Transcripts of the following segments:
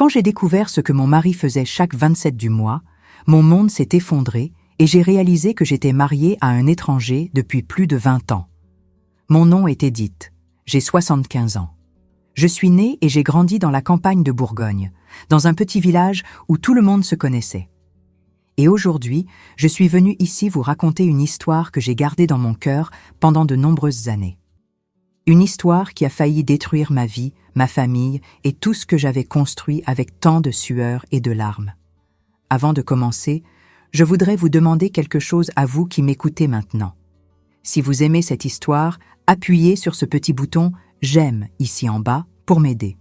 Quand j'ai découvert ce que mon mari faisait chaque 27 du mois, mon monde s'est effondré et j'ai réalisé que j'étais mariée à un étranger depuis plus de 20 ans. Mon nom est Edith, j'ai 75 ans. Je suis née et j'ai grandi dans la campagne de Bourgogne, dans un petit village où tout le monde se connaissait. Et aujourd'hui, je suis venue ici vous raconter une histoire que j'ai gardée dans mon cœur pendant de nombreuses années. Une histoire qui a failli détruire ma vie, ma famille et tout ce que j'avais construit avec tant de sueur et de larmes. Avant de commencer, je voudrais vous demander quelque chose à vous qui m'écoutez maintenant. Si vous aimez cette histoire, appuyez sur ce petit bouton « J'aime » ici en bas pour m'aider.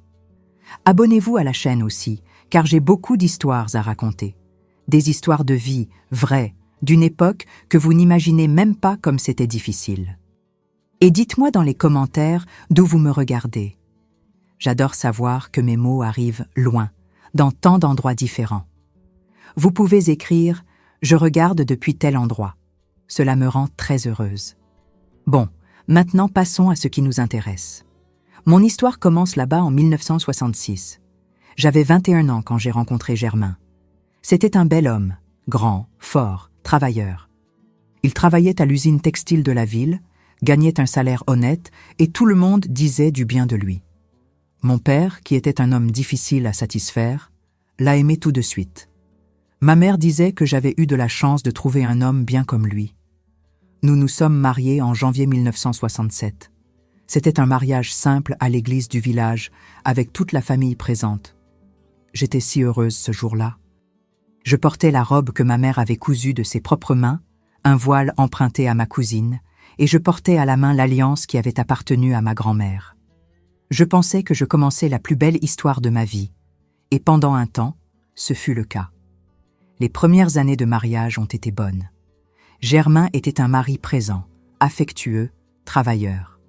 Abonnez-vous à la chaîne aussi, car j'ai beaucoup d'histoires à raconter. Des histoires de vie, vraies, d'une époque que vous n'imaginez même pas comme c'était difficile. Et dites-moi dans les commentaires d'où vous me regardez. J'adore savoir que mes mots arrivent loin, dans tant d'endroits différents. Vous pouvez écrire « Je regarde depuis tel endroit ». Cela me rend très heureuse. Bon, maintenant passons à ce qui nous intéresse. Mon histoire commence là-bas en 1966. J'avais 21 ans quand j'ai rencontré Germain. C'était un bel homme, grand, fort, travailleur. Il travaillait à l'usine textile de la ville, gagnait un salaire honnête et tout le monde disait du bien de lui. Mon père, qui était un homme difficile à satisfaire, l'a aimé tout de suite. Ma mère disait que j'avais eu de la chance de trouver un homme bien comme lui. Nous nous sommes mariés en janvier 1967. C'était un mariage simple à l'église du village, avec toute la famille présente. J'étais si heureuse ce jour-là. Je portais la robe que ma mère avait cousue de ses propres mains, un voile emprunté à ma cousine, et je portais à la main l'alliance qui avait appartenu à ma grand-mère. Je pensais que je commençais la plus belle histoire de ma vie, et pendant un temps, ce fut le cas. Les premières années de mariage ont été bonnes. Germain était un mari présent, affectueux, travailleur.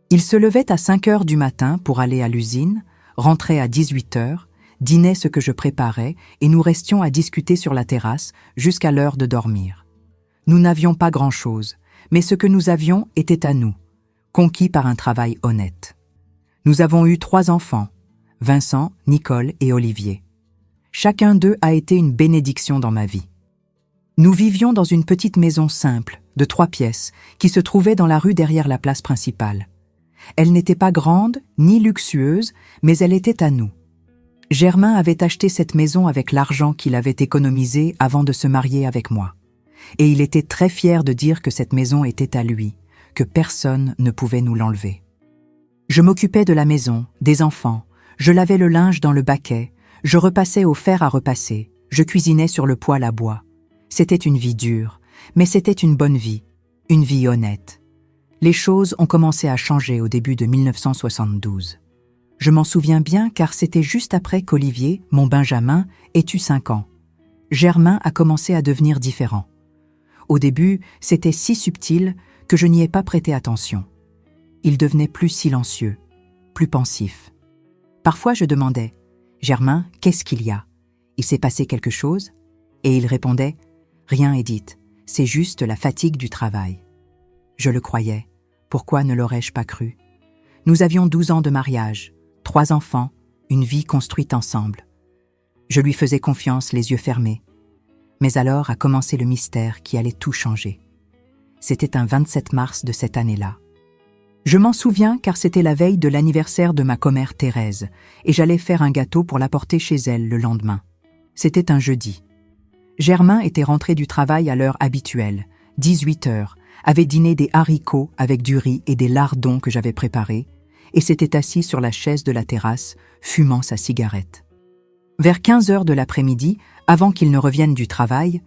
Il se levait à 5 heures du matin pour aller à l'usine, rentrait à 18 heures, dînait ce que je préparais et nous restions à discuter sur la terrasse jusqu'à l'heure de dormir. Nous n'avions pas grand-chose, mais ce que nous avions était à nous, conquis par un travail honnête. Nous avons eu 3 enfants, Vincent, Nicole et Olivier. Chacun d'eux a été une bénédiction dans ma vie. Nous vivions dans une petite maison simple, de 3 pièces, qui se trouvait dans la rue derrière la place principale. Elle n'était pas grande, ni luxueuse, mais elle était à nous. Germain avait acheté cette maison avec l'argent qu'il avait économisé avant de se marier avec moi. Et il était très fier de dire que cette maison était à lui, que personne ne pouvait nous l'enlever. Je m'occupais de la maison, des enfants, je lavais le linge dans le baquet, je repassais au fer à repasser, je cuisinais sur le poêle à bois. C'était une vie dure, mais c'était une bonne vie, une vie honnête. Les choses ont commencé à changer au début de 1972. Je m'en souviens bien car c'était juste après qu'Olivier, mon Benjamin, ait eu 5 ans. Germain a commencé à devenir différent. Au début, c'était si subtil que je n'y ai pas prêté attention. Il devenait plus silencieux, plus pensif. Parfois je demandais « Germain, qu'est-ce qu'il y a? Il s'est passé quelque chose ?» Et il répondait « Rien, Edith, c'est juste la fatigue du travail. » Je le croyais. Pourquoi ne l'aurais-je pas cru? Nous avions 12 ans de mariage, 3 enfants, une vie construite ensemble. Je lui faisais confiance les yeux fermés. Mais alors a commencé le mystère qui allait tout changer. C'était un 27 mars de cette année-là. Je m'en souviens car c'était la veille de l'anniversaire de ma commère Thérèse et j'allais faire un gâteau pour l'apporter chez elle le lendemain. C'était un jeudi. Germain était rentré du travail à l'heure habituelle, 18 heures, avait dîné des haricots avec du riz et des lardons que j'avais préparés et s'était assis sur la chaise de la terrasse, fumant sa cigarette. Vers 15 heures de l'après-midi, avant qu'il ne revienne du travail,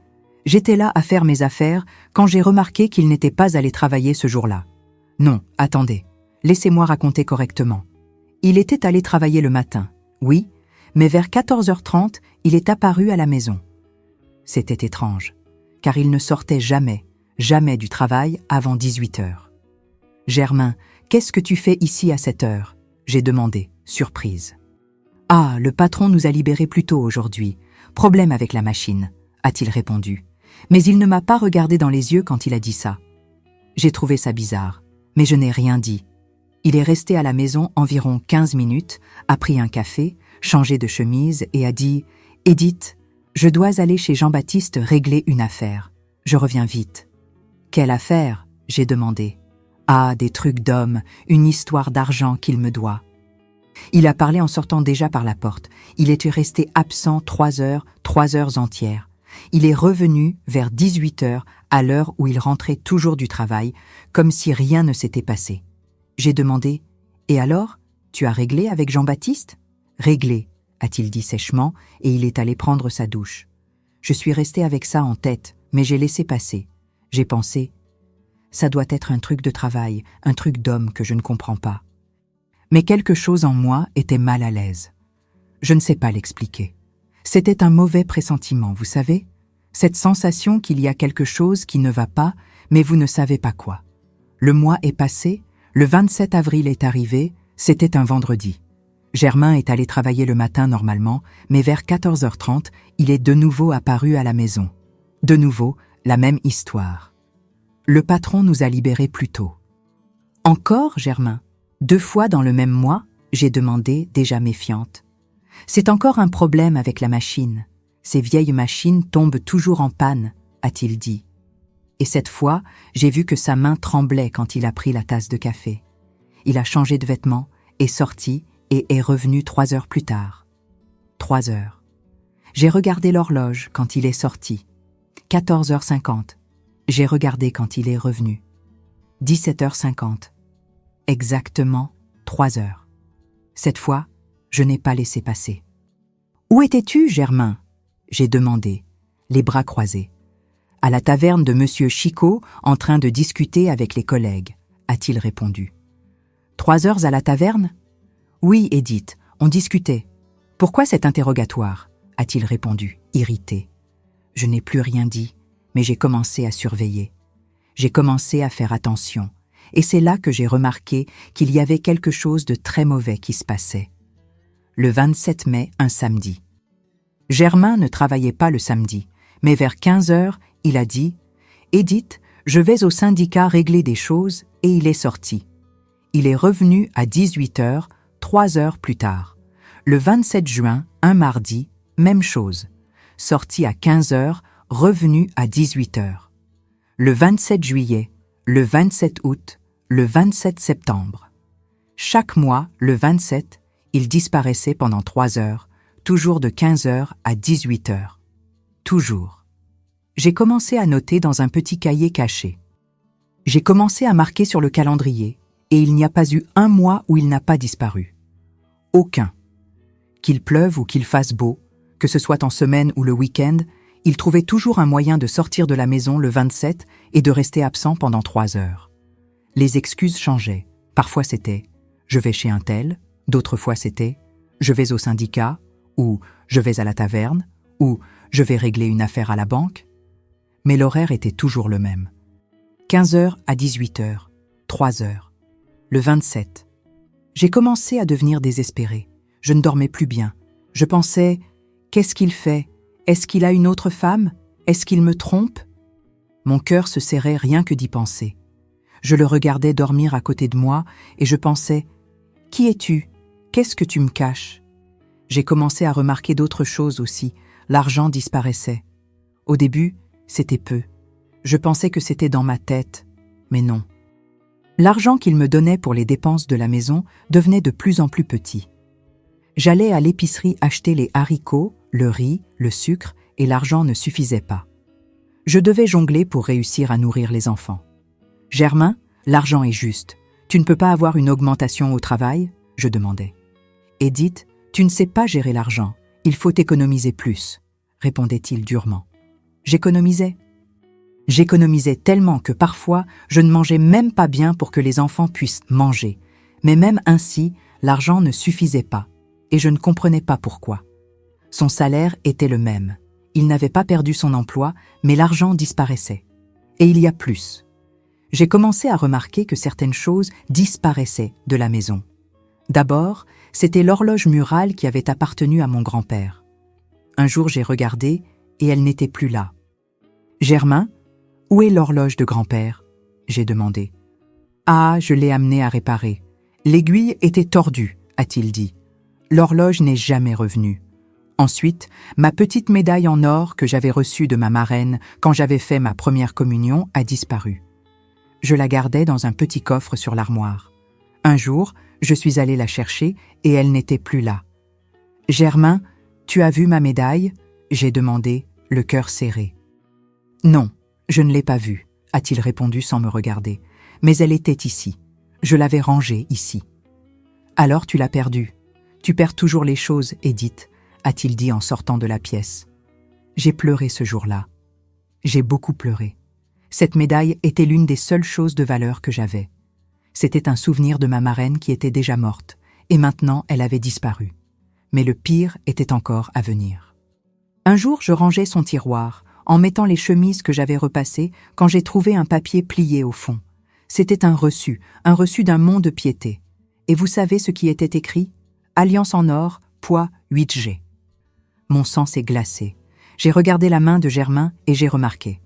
j'étais là à faire mes affaires quand j'ai remarqué qu'il n'était pas allé travailler ce jour-là. Non, attendez, laissez-moi raconter correctement. Il était allé travailler le matin, oui, mais vers 14h30, il est apparu à la maison. C'était étrange, car il ne sortait jamais du travail avant 18h. « Germain, qu'est-ce que tu fais ici à cette heure ?» j'ai demandé, surprise. « Ah, le patron nous a libérés plus tôt aujourd'hui. Problème avec la machine, » a-t-il répondu. Mais il ne m'a pas regardé dans les yeux quand il a dit ça. J'ai trouvé ça bizarre, mais je n'ai rien dit. Il est resté à la maison environ 15 minutes, a pris un café, changé de chemise et a dit « Edith, je dois aller chez Jean-Baptiste régler une affaire. Je reviens vite. » « Quelle affaire ?» j'ai demandé. « Ah, des trucs d'homme, une histoire d'argent qu'il me doit. » Il a parlé en sortant déjà par la porte. Il était resté absent 3 heures entières. Il est revenu vers 18 heures, à l'heure où il rentrait toujours du travail, comme si rien ne s'était passé. J'ai demandé « Et alors, tu as réglé avec Jean-Baptiste ?»« Réglé », a-t-il dit sèchement, et il est allé prendre sa douche. Je suis resté avec ça en tête, mais j'ai laissé passer. J'ai pensé « Ça doit être un truc de travail, un truc d'homme que je ne comprends pas. » Mais quelque chose en moi était mal à l'aise. Je ne sais pas l'expliquer. C'était un mauvais pressentiment, vous savez ? Cette sensation qu'il y a quelque chose qui ne va pas, mais vous ne savez pas quoi. Le mois est passé, le 27 avril est arrivé, c'était un vendredi. Germain est allé travailler le matin normalement, mais vers 14h30, il est de nouveau apparu à la maison. De nouveau, la même histoire. Le patron nous a libérés plus tôt. « Encore, Germain ? 2 fois dans le même mois ?» j'ai demandé, déjà méfiante. « C'est encore un problème avec la machine. Ces vieilles machines tombent toujours en panne, » a-t-il dit. Et cette fois, j'ai vu que sa main tremblait quand il a pris la tasse de café. Il a changé de vêtements, est sorti et est revenu 3 heures plus tard. 3 heures. J'ai regardé l'horloge quand il est sorti. 14h50. J'ai regardé quand il est revenu. 17h50. Exactement 3 heures. Cette fois, je n'ai pas laissé passer. « Où étais-tu, Germain ?» j'ai demandé, les bras croisés. « À la taverne de Monsieur Chicot, en train de discuter avec les collègues, » a-t-il répondu. « 3 heures à la taverne ? » ?»« Oui, Edith, on discutait. »« Pourquoi cet interrogatoire ?» a-t-il répondu, irrité. Je n'ai plus rien dit, mais j'ai commencé à surveiller. J'ai commencé à faire attention, et c'est là que j'ai remarqué qu'il y avait quelque chose de très mauvais qui se passait. Le 27 mai, un samedi. Germain ne travaillait pas le samedi, mais vers 15 heures, il a dit « Edith, je vais au syndicat régler des choses » et il est sorti. Il est revenu à 18 heures, 3 heures plus tard. Le 27 juin, un mardi, même chose. Sorti à 15 heures, revenu à 18 heures. Le 27 juillet, le 27 août, le 27 septembre. Chaque mois, le 27, il disparaissait pendant 3 heures, toujours de 15 heures à 18 heures. Toujours. J'ai commencé à noter dans un petit cahier caché. J'ai commencé à marquer sur le calendrier, et il n'y a pas eu un mois où il n'a pas disparu. Aucun. Qu'il pleuve ou qu'il fasse beau, que ce soit en semaine ou le week-end, il trouvait toujours un moyen de sortir de la maison le 27 et de rester absent pendant 3 heures. Les excuses changeaient. Parfois c'était « je vais chez un tel », d'autres fois c'était « je vais au syndicat » ou « je vais à la taverne » ou « je vais régler une affaire à la banque ». Mais l'horaire était toujours le même. 15 heures à 18 heures, 3 heures. Le 27. J'ai commencé à devenir désespérée. Je ne dormais plus bien. Je pensais « qu'est-ce qu'il fait ? Est-ce qu'il a une autre femme ? Est-ce qu'il me trompe ?» Mon cœur se serrait rien que d'y penser. Je le regardais dormir à côté de moi et je pensais « Qui es-tu ? Qu'est-ce que tu me caches ?» J'ai commencé à remarquer d'autres choses aussi. L'argent disparaissait. Au début, c'était peu. Je pensais que c'était dans ma tête, mais non. L'argent qu'il me donnait pour les dépenses de la maison devenait de plus en plus petit. J'allais à l'épicerie acheter les haricots, le riz, le sucre, et l'argent ne suffisait pas. Je devais jongler pour réussir à nourrir les enfants. « Germain, l'argent est juste. Tu ne peux pas avoir une augmentation au travail ?» je demandais. « Edith, tu ne sais pas gérer l'argent. Il faut économiser plus », répondait-il durement. J'économisais. J'économisais tellement que parfois, je ne mangeais même pas bien pour que les enfants puissent manger. Mais même ainsi, l'argent ne suffisait pas. Et je ne comprenais pas pourquoi. Son salaire était le même. Il n'avait pas perdu son emploi, mais l'argent disparaissait. Et il y a plus. J'ai commencé à remarquer que certaines choses disparaissaient de la maison. D'abord, c'était l'horloge murale qui avait appartenu à mon grand-père. Un jour, j'ai regardé et elle n'était plus là. « Germain, où est l'horloge de grand-père ?» j'ai demandé. « Ah, je l'ai amenée à réparer. L'aiguille était tordue, a-t-il dit. L'horloge n'est jamais revenue. Ensuite, ma petite médaille en or que j'avais reçue de ma marraine quand j'avais fait ma première communion a disparu. Je la gardais dans un petit coffre sur l'armoire. Un jour, je suis allée la chercher et elle n'était plus là. « Germain, tu as vu ma médaille ?» j'ai demandé, le cœur serré. « Non, je ne l'ai pas vue », a-t-il répondu sans me regarder. « Mais elle était ici. Je l'avais rangée ici. »« Alors tu l'as perdue. Tu perds toujours les choses, Edith, » a-t-il dit en sortant de la pièce. J'ai pleuré ce jour-là. J'ai beaucoup pleuré. Cette médaille était l'une des seules choses de valeur que j'avais. C'était un souvenir de ma marraine qui était déjà morte, et maintenant elle avait disparu. Mais le pire était encore à venir. Un jour, je rangeais son tiroir, en mettant les chemises que j'avais repassées, quand j'ai trouvé un papier plié au fond. C'était un reçu d'un mont de piété. Et vous savez ce qui était écrit ? Alliance en or, poids 8G. Mon sang s'est glacé. J'ai regardé la main de Germain et j'ai remarqué.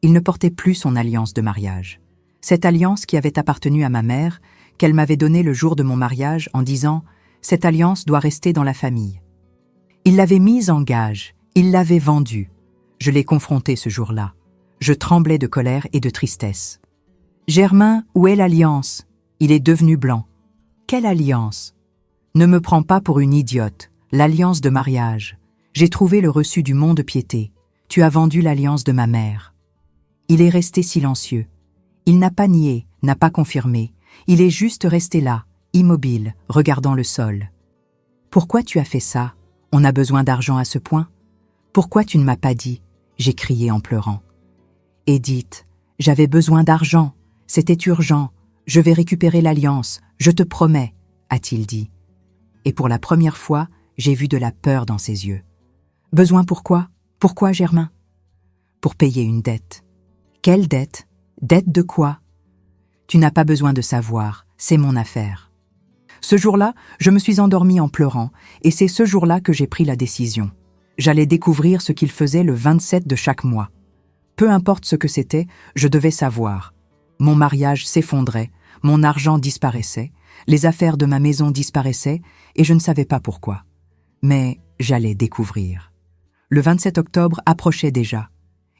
Il ne portait plus son alliance de mariage. Cette alliance qui avait appartenu à ma mère, qu'elle m'avait donnée le jour de mon mariage en disant « Cette alliance doit rester dans la famille ». Il l'avait mise en gage, il l'avait vendue. Je l'ai confronté ce jour-là. Je tremblais de colère et de tristesse. « Germain, où est l'alliance ? Il est devenu blanc. »« Quelle alliance ? Ne me prends pas pour une idiote. L'alliance de mariage. J'ai trouvé le reçu du mont de piété. Tu as vendu l'alliance de ma mère. » Il est resté silencieux. Il n'a pas nié, n'a pas confirmé. Il est juste resté là, immobile, regardant le sol. « Pourquoi tu as fait ça ? On a besoin d'argent à ce point ? Pourquoi tu ne m'as pas dit ?» j'ai crié en pleurant. « Edith, j'avais besoin d'argent. C'était urgent. Je vais récupérer l'alliance, je te promets, » a-t-il dit. Et pour la première fois, j'ai vu de la peur dans ses yeux. « Besoin pourquoi ? Pourquoi, Germain ? » « Pour payer une dette. »« Quelle dette ? Dette de quoi ? » ?»« Tu n'as pas besoin de savoir, c'est mon affaire. » Ce jour-là, je me suis endormie en pleurant, et c'est ce jour-là que j'ai pris la décision. J'allais découvrir ce qu'il faisait le 27 de chaque mois. Peu importe ce que c'était, je devais savoir. Mon mariage s'effondrait, mon argent disparaissait, les affaires de ma maison disparaissaient, et je ne savais pas pourquoi. Mais j'allais découvrir. Le 27 octobre approchait déjà.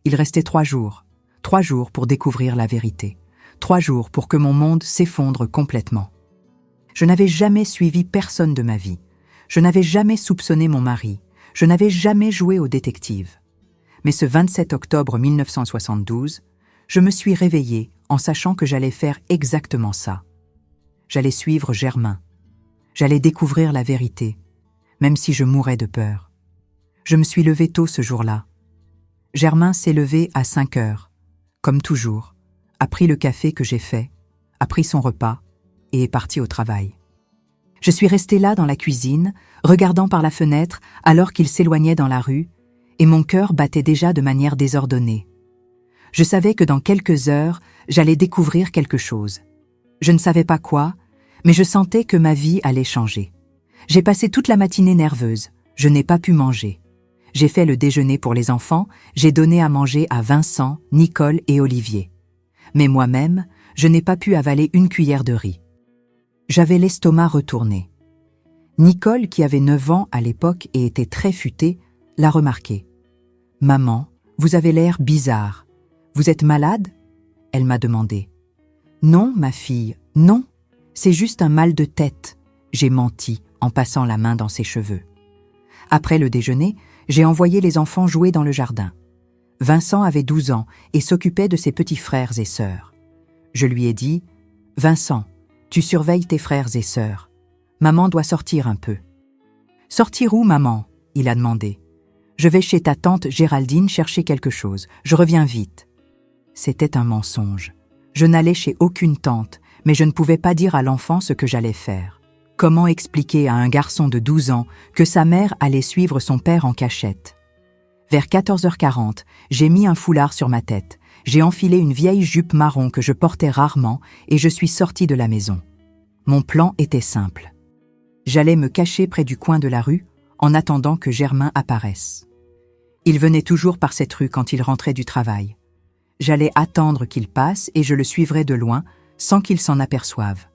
Il restait 3 jours. 3 jours pour découvrir la vérité. 3 jours pour que mon monde s'effondre complètement. Je n'avais jamais suivi personne de ma vie. Je n'avais jamais soupçonné mon mari. Je n'avais jamais joué au détective. Mais ce 27 octobre 1972, je me suis réveillée en sachant que j'allais faire exactement ça. J'allais suivre Germain. J'allais découvrir la vérité, même si je mourais de peur. Je me suis levée tôt ce jour-là. Germain s'est levé à 5 heures, comme toujours, a pris le café que j'ai fait, a pris son repas et est parti au travail. Je suis restée là dans la cuisine, regardant par la fenêtre alors qu'il s'éloignait dans la rue, et mon cœur battait déjà de manière désordonnée. Je savais que dans quelques heures, j'allais découvrir quelque chose. Je ne savais pas quoi, mais je sentais que ma vie allait changer. J'ai passé toute la matinée nerveuse, je n'ai pas pu manger. J'ai fait le déjeuner pour les enfants, j'ai donné à manger à Vincent, Nicole et Olivier. Mais moi-même, je n'ai pas pu avaler une cuillère de riz. J'avais l'estomac retourné. Nicole, qui avait 9 ans à l'époque et était très futée, l'a remarqué. « Maman, vous avez l'air bizarre. Vous êtes malade ?» Elle m'a demandé. « Non, ma fille, non. C'est juste un mal de tête. » J'ai menti en passant la main dans ses cheveux. Après le déjeuner, j'ai envoyé les enfants jouer dans le jardin. Vincent avait 12 ans et s'occupait de ses petits frères et sœurs. Je lui ai dit « Vincent, tu surveilles tes frères et sœurs. Maman doit sortir un peu. »« Sortir où, maman ?» il a demandé. « Je vais chez ta tante Géraldine chercher quelque chose. Je reviens vite. » C'était un mensonge. Je n'allais chez aucune tante, mais je ne pouvais pas dire à l'enfant ce que j'allais faire. Comment expliquer à un garçon de 12 ans que sa mère allait suivre son père en cachette? Vers 14h40, j'ai mis un foulard sur ma tête. J'ai enfilé une vieille jupe marron que je portais rarement et je suis sortie de la maison. Mon plan était simple. J'allais me cacher près du coin de la rue en attendant que Germain apparaisse. Il venait toujours par cette rue quand il rentrait du travail. J'allais attendre qu'il passe et je le suivrais de loin sans qu'il s'en aperçoive.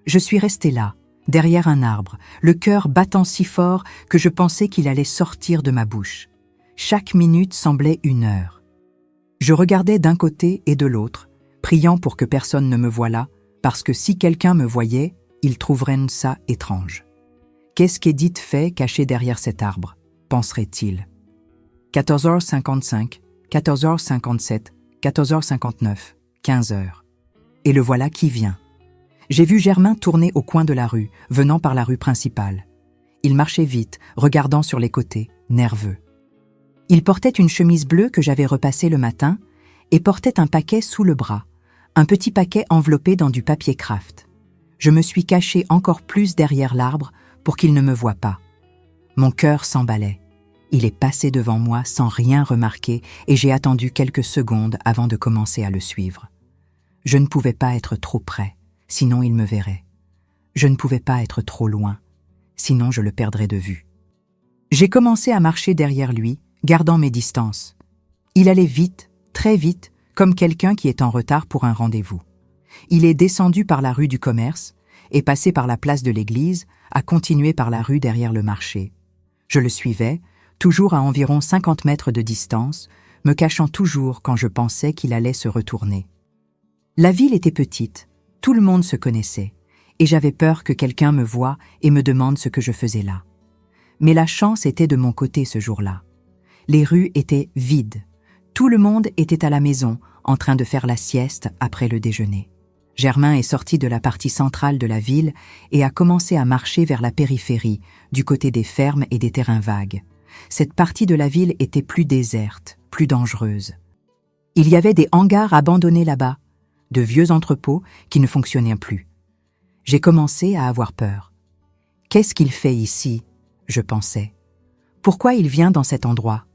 Je suis restée là, derrière un arbre, le cœur battant si fort que je pensais qu'il allait sortir de ma bouche. Chaque minute semblait 1 heure. Je regardais d'un côté et de l'autre, priant pour que personne ne me voie là, parce que si quelqu'un me voyait, il trouverait ça étrange. Qu'est-ce qu'Edith fait cachée derrière cet arbre, penserait-il? 14h55, 14h57, 14h59, 15h. Et le voilà qui vient. J'ai vu Germain tourner au coin de la rue, venant par la rue principale. Il marchait vite, regardant sur les côtés, nerveux. Il portait une chemise bleue que j'avais repassée le matin et portait un paquet sous le bras, un petit paquet enveloppé dans du papier craft. Je me suis caché encore plus derrière l'arbre pour qu'il ne me voie pas. Mon cœur s'emballait. Il est passé devant moi sans rien remarquer et j'ai attendu quelques secondes avant de commencer à le suivre. Je ne pouvais pas être trop près, sinon il me verrait. Je ne pouvais pas être trop loin, sinon je le perdrais de vue. J'ai commencé à marcher derrière lui, gardant mes distances. Il allait vite, très vite, comme quelqu'un qui est en retard pour un rendez-vous. Il est descendu par la rue du Commerce, est passé par la place de l'église, a continué par la rue derrière le marché. Je le suivais, toujours à environ 50 mètres de distance, me cachant toujours quand je pensais qu'il allait se retourner. La ville était petite, tout le monde se connaissait, et j'avais peur que quelqu'un me voie et me demande ce que je faisais là. Mais la chance était de mon côté ce jour-là. Les rues étaient vides. Tout le monde était à la maison, en train de faire la sieste après le déjeuner. Germain est sorti de la partie centrale de la ville et a commencé à marcher vers la périphérie, du côté des fermes et des terrains vagues. Cette partie de la ville était plus déserte, plus dangereuse. Il y avait des hangars abandonnés là-bas, de vieux entrepôts qui ne fonctionnaient plus. J'ai commencé à avoir peur. Qu'est-ce qu'il fait ici, je pensais. Pourquoi il vient dans cet endroit?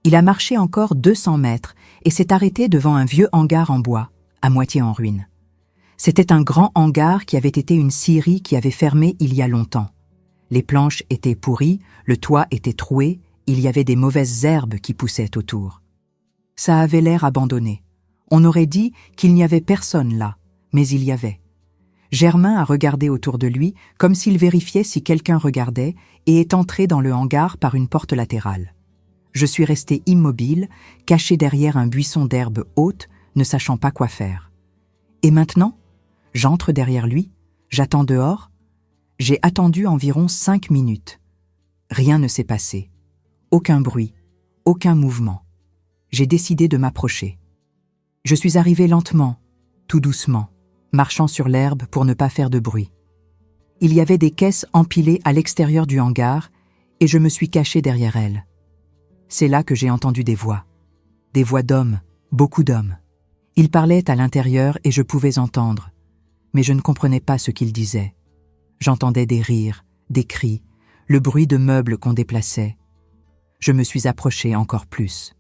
Il a marché encore 200 mètres et s'est arrêté devant un vieux hangar en bois, à moitié en ruine. C'était un grand hangar qui avait été une scierie qui avait fermé il y a longtemps. Les planches étaient pourries, le toit était troué, il y avait des mauvaises herbes qui poussaient autour. Ça avait l'air abandonné. On aurait dit qu'il n'y avait personne là, mais il y avait. Germain a regardé autour de lui comme s'il vérifiait si quelqu'un regardait et est entré dans le hangar par une porte latérale. Je suis resté immobile, caché derrière un buisson d'herbe haute, ne sachant pas quoi faire. Et maintenant, j'entre derrière lui, j'attends dehors. J'ai attendu environ 5 minutes. Rien ne s'est passé. Aucun bruit, aucun mouvement. J'ai décidé de m'approcher. Je suis arrivé lentement, tout doucement, marchant sur l'herbe pour ne pas faire de bruit. Il y avait des caisses empilées à l'extérieur du hangar et je me suis caché derrière elles. C'est là que j'ai entendu des voix d'hommes, beaucoup d'hommes. Ils parlaient à l'intérieur et je pouvais entendre, mais je ne comprenais pas ce qu'ils disaient. J'entendais des rires, des cris, le bruit de meubles qu'on déplaçait. Je me suis approché encore plus.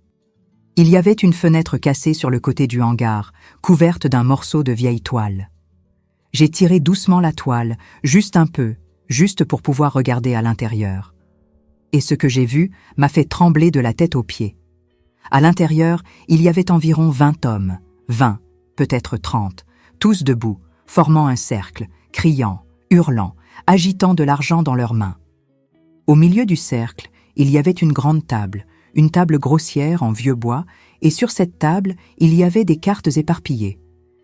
Il y avait une fenêtre cassée sur le côté du hangar, couverte d'un morceau de vieille toile. J'ai tiré doucement la toile, juste un peu, juste pour pouvoir regarder à l'intérieur. Et ce que j'ai vu m'a fait trembler de la tête aux pieds. À l'intérieur, il y avait environ 20 hommes, 20, peut-être 30, tous debout, formant un cercle, criant, hurlant, agitant de l'argent dans leurs mains. Au milieu du cercle, il y avait une grande table, une table grossière en vieux bois, et sur cette table, il y avait des cartes éparpillées,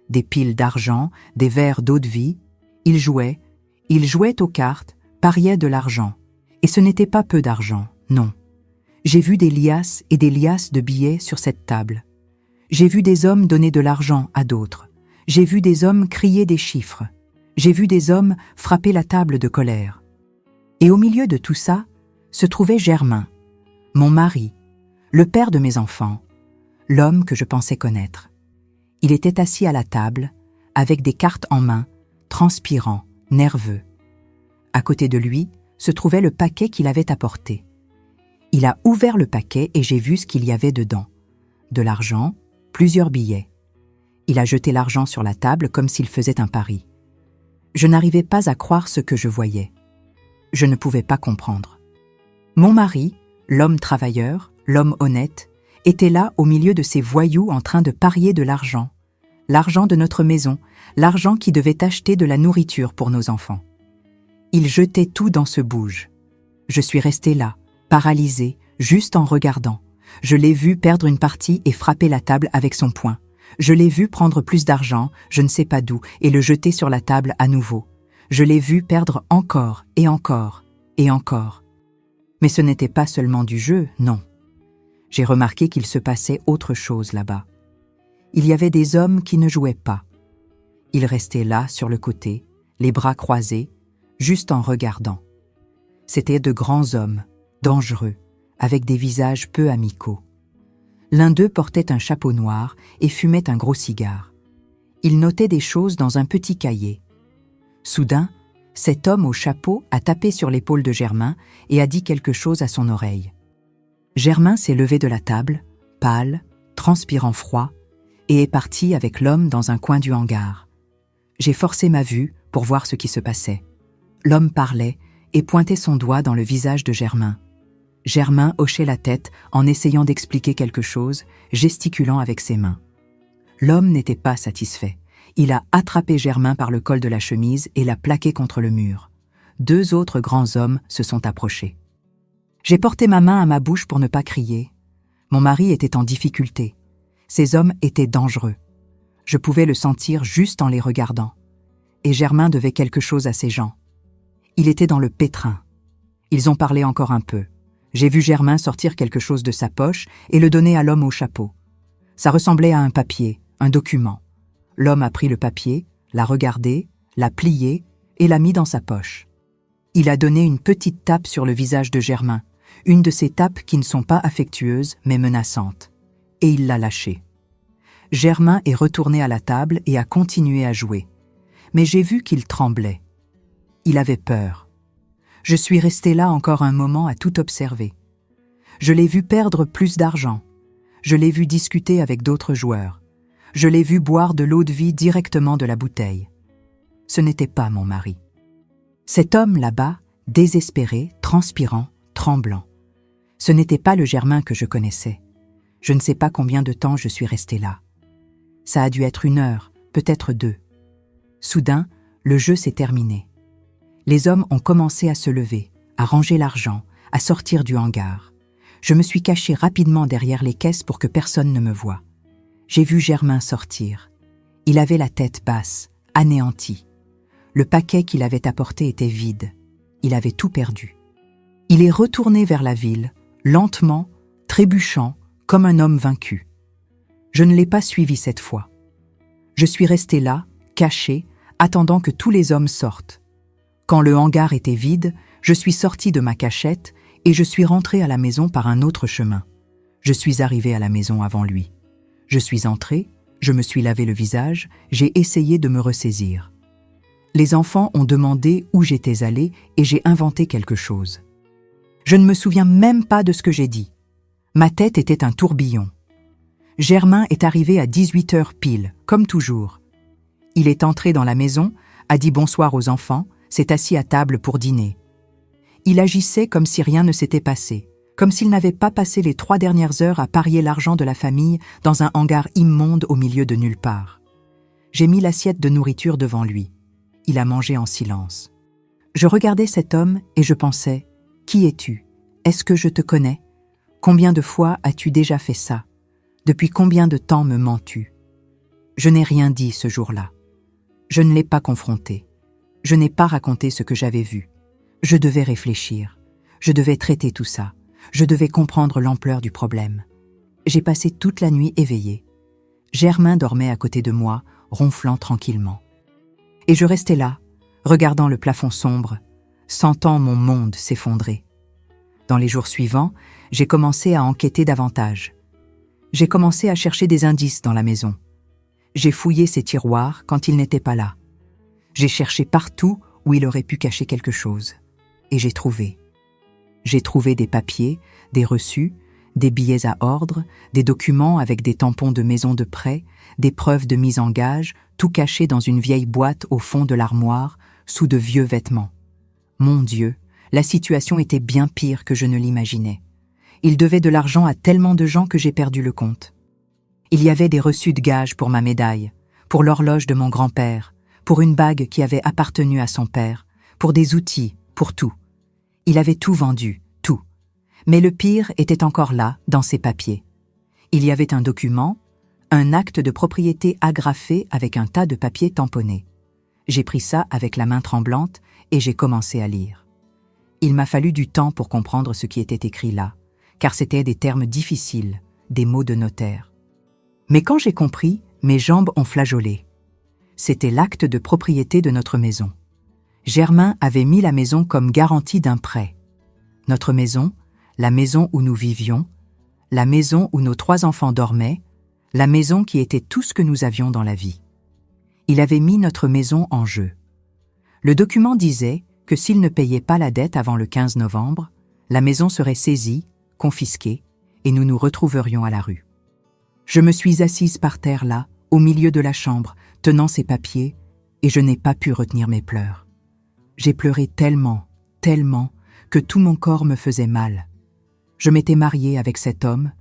des piles d'argent, des verres d'eau-de-vie. Ils jouaient aux cartes, pariaient de l'argent. Et ce n'était pas peu d'argent, non. J'ai vu des liasses et des liasses de billets sur cette table. J'ai vu des hommes donner de l'argent à d'autres. J'ai vu des hommes crier des chiffres. J'ai vu des hommes frapper la table de colère. Et au milieu de tout ça, se trouvait Germain, mon mari, le père de mes enfants, l'homme que je pensais connaître. Il était assis à la table, avec des cartes en main, transpirant, nerveux. À côté de lui se trouvait le paquet qu'il avait apporté. Il a ouvert le paquet et j'ai vu ce qu'il y avait dedans. De l'argent, plusieurs billets. Il a jeté l'argent sur la table comme s'il faisait un pari. Je n'arrivais pas à croire ce que je voyais. Je ne pouvais pas comprendre. Mon mari, l'homme travailleur, l'homme honnête, était là au milieu de ces voyous en train de parier de l'argent. L'argent de notre maison, l'argent qui devait acheter de la nourriture pour nos enfants. Il jetait tout dans ce bouge. Je suis restée là, paralysée, juste en regardant. Je l'ai vu perdre une partie et frapper la table avec son poing. Je l'ai vu prendre plus d'argent, je ne sais pas d'où, et le jeter sur la table à nouveau. Je l'ai vu perdre encore, et encore, et encore. Mais ce n'était pas seulement du jeu, non. J'ai remarqué qu'il se passait autre chose là-bas. Il y avait des hommes qui ne jouaient pas. Ils restaient là, sur le côté, les bras croisés, juste en regardant. C'étaient de grands hommes, dangereux, avec des visages peu amicaux. L'un d'eux portait un chapeau noir et fumait un gros cigare. Il notait des choses dans un petit cahier. Soudain, cet homme au chapeau a tapé sur l'épaule de Germain et a dit quelque chose à son oreille. Germain s'est levé de la table, pâle, transpirant froid, et est parti avec l'homme dans un coin du hangar. J'ai forcé ma vue pour voir ce qui se passait. L'homme parlait et pointait son doigt dans le visage de Germain. Germain hochait la tête en essayant d'expliquer quelque chose, gesticulant avec ses mains. L'homme n'était pas satisfait. Il a attrapé Germain par le col de la chemise et l'a plaqué contre le mur. 2 autres grands hommes se sont approchés. J'ai porté ma main à ma bouche pour ne pas crier. Mon mari était en difficulté. Ces hommes étaient dangereux. Je pouvais le sentir juste en les regardant. Et Germain devait quelque chose à ces gens. Il était dans le pétrin. Ils ont parlé encore un peu. J'ai vu Germain sortir quelque chose de sa poche et le donner à l'homme au chapeau. Ça ressemblait à un papier, un document. L'homme a pris le papier, l'a regardé, l'a plié et l'a mis dans sa poche. Il a donné une petite tape sur le visage de Germain, une de ces tapes qui ne sont pas affectueuses mais menaçantes. Et il l'a lâché. Germain est retourné à la table et a continué à jouer. Mais j'ai vu qu'il tremblait. Il avait peur. Je suis restée là encore un moment à tout observer. Je l'ai vu perdre plus d'argent. Je l'ai vu discuter avec d'autres joueurs. Je l'ai vu boire de l'eau de vie directement de la bouteille. Ce n'était pas mon mari. Cet homme là-bas, désespéré, transpirant, tremblant. Ce n'était pas le Germain que je connaissais. Je ne sais pas combien de temps je suis restée là. Ça a dû être 1 heure, peut-être 2. Soudain, le jeu s'est terminé. Les hommes ont commencé à se lever, à ranger l'argent, à sortir du hangar. Je me suis cachée rapidement derrière les caisses pour que personne ne me voie. J'ai vu Germain sortir. Il avait la tête basse, anéanti. Le paquet qu'il avait apporté était vide. Il avait tout perdu. Il est retourné vers la ville, lentement, trébuchant, comme un homme vaincu. Je ne l'ai pas suivi cette fois. Je suis restée là, cachée, attendant que tous les hommes sortent. Quand le hangar était vide, je suis sortie de ma cachette et je suis rentrée à la maison par un autre chemin. Je suis arrivée à la maison avant lui. Je suis entrée, je me suis lavé le visage, j'ai essayé de me ressaisir. Les enfants ont demandé où j'étais allée et j'ai inventé quelque chose. Je ne me souviens même pas de ce que j'ai dit. Ma tête était un tourbillon. Germain est arrivé à 18h pile, comme toujours. Il est entré dans la maison, a dit bonsoir aux enfants, s'est assis à table pour dîner. Il agissait comme si rien ne s'était passé, comme s'il n'avait pas passé les 3 dernières heures à parier l'argent de la famille dans un hangar immonde au milieu de nulle part. J'ai mis l'assiette de nourriture devant lui. Il a mangé en silence. Je regardais cet homme et je pensais, « Qui es-tu? Est-ce que je te connais? Combien de fois as-tu déjà fait ça? Depuis combien de temps me mens-tu » Je n'ai rien dit ce jour-là. Je ne l'ai pas confronté. Je n'ai pas raconté ce que j'avais vu. Je devais réfléchir. Je devais traiter tout ça. Je devais comprendre l'ampleur du problème. J'ai passé toute la nuit éveillée. Germain dormait à côté de moi, ronflant tranquillement. Et je restais là, regardant le plafond sombre, sentant mon monde s'effondrer. Dans les jours suivants, j'ai commencé à enquêter davantage. J'ai commencé à chercher des indices dans la maison. J'ai fouillé ses tiroirs quand il n'était pas là. J'ai cherché partout où il aurait pu cacher quelque chose. Et j'ai trouvé. J'ai trouvé des papiers, des reçus, des billets à ordre, des documents avec des tampons de maison de prêt, des preuves de mise en gage, tout caché dans une vieille boîte au fond de l'armoire, sous de vieux vêtements. Mon Dieu, la situation était bien pire que je ne l'imaginais. Il devait de l'argent à tellement de gens que j'ai perdu le compte. Il y avait des reçus de gage pour ma médaille, pour l'horloge de mon grand-père, pour une bague qui avait appartenu à son père, pour des outils, pour tout. Il avait tout vendu, tout. Mais le pire était encore là, dans ses papiers. Il y avait un document, un acte de propriété agrafé avec un tas de papiers tamponnés. J'ai pris ça avec la main tremblante et j'ai commencé à lire. Il m'a fallu du temps pour comprendre ce qui était écrit là, car c'était des termes difficiles, des mots de notaire. Mais quand j'ai compris, mes jambes ont flageolé. C'était l'acte de propriété de notre maison. Germain avait mis la maison comme garantie d'un prêt. Notre maison, la maison où nous vivions, la maison où nos 3 enfants dormaient, la maison qui était tout ce que nous avions dans la vie. Il avait mis notre maison en jeu. Le document disait que s'il ne payait pas la dette avant le 15 novembre, la maison serait saisie, confisquée, et nous nous retrouverions à la rue. Je me suis assise par terre là, au milieu de la chambre, tenant ces papiers, et je n'ai pas pu retenir mes pleurs. J'ai pleuré tellement, tellement, que tout mon corps me faisait mal. Je m'étais mariée avec cet homme,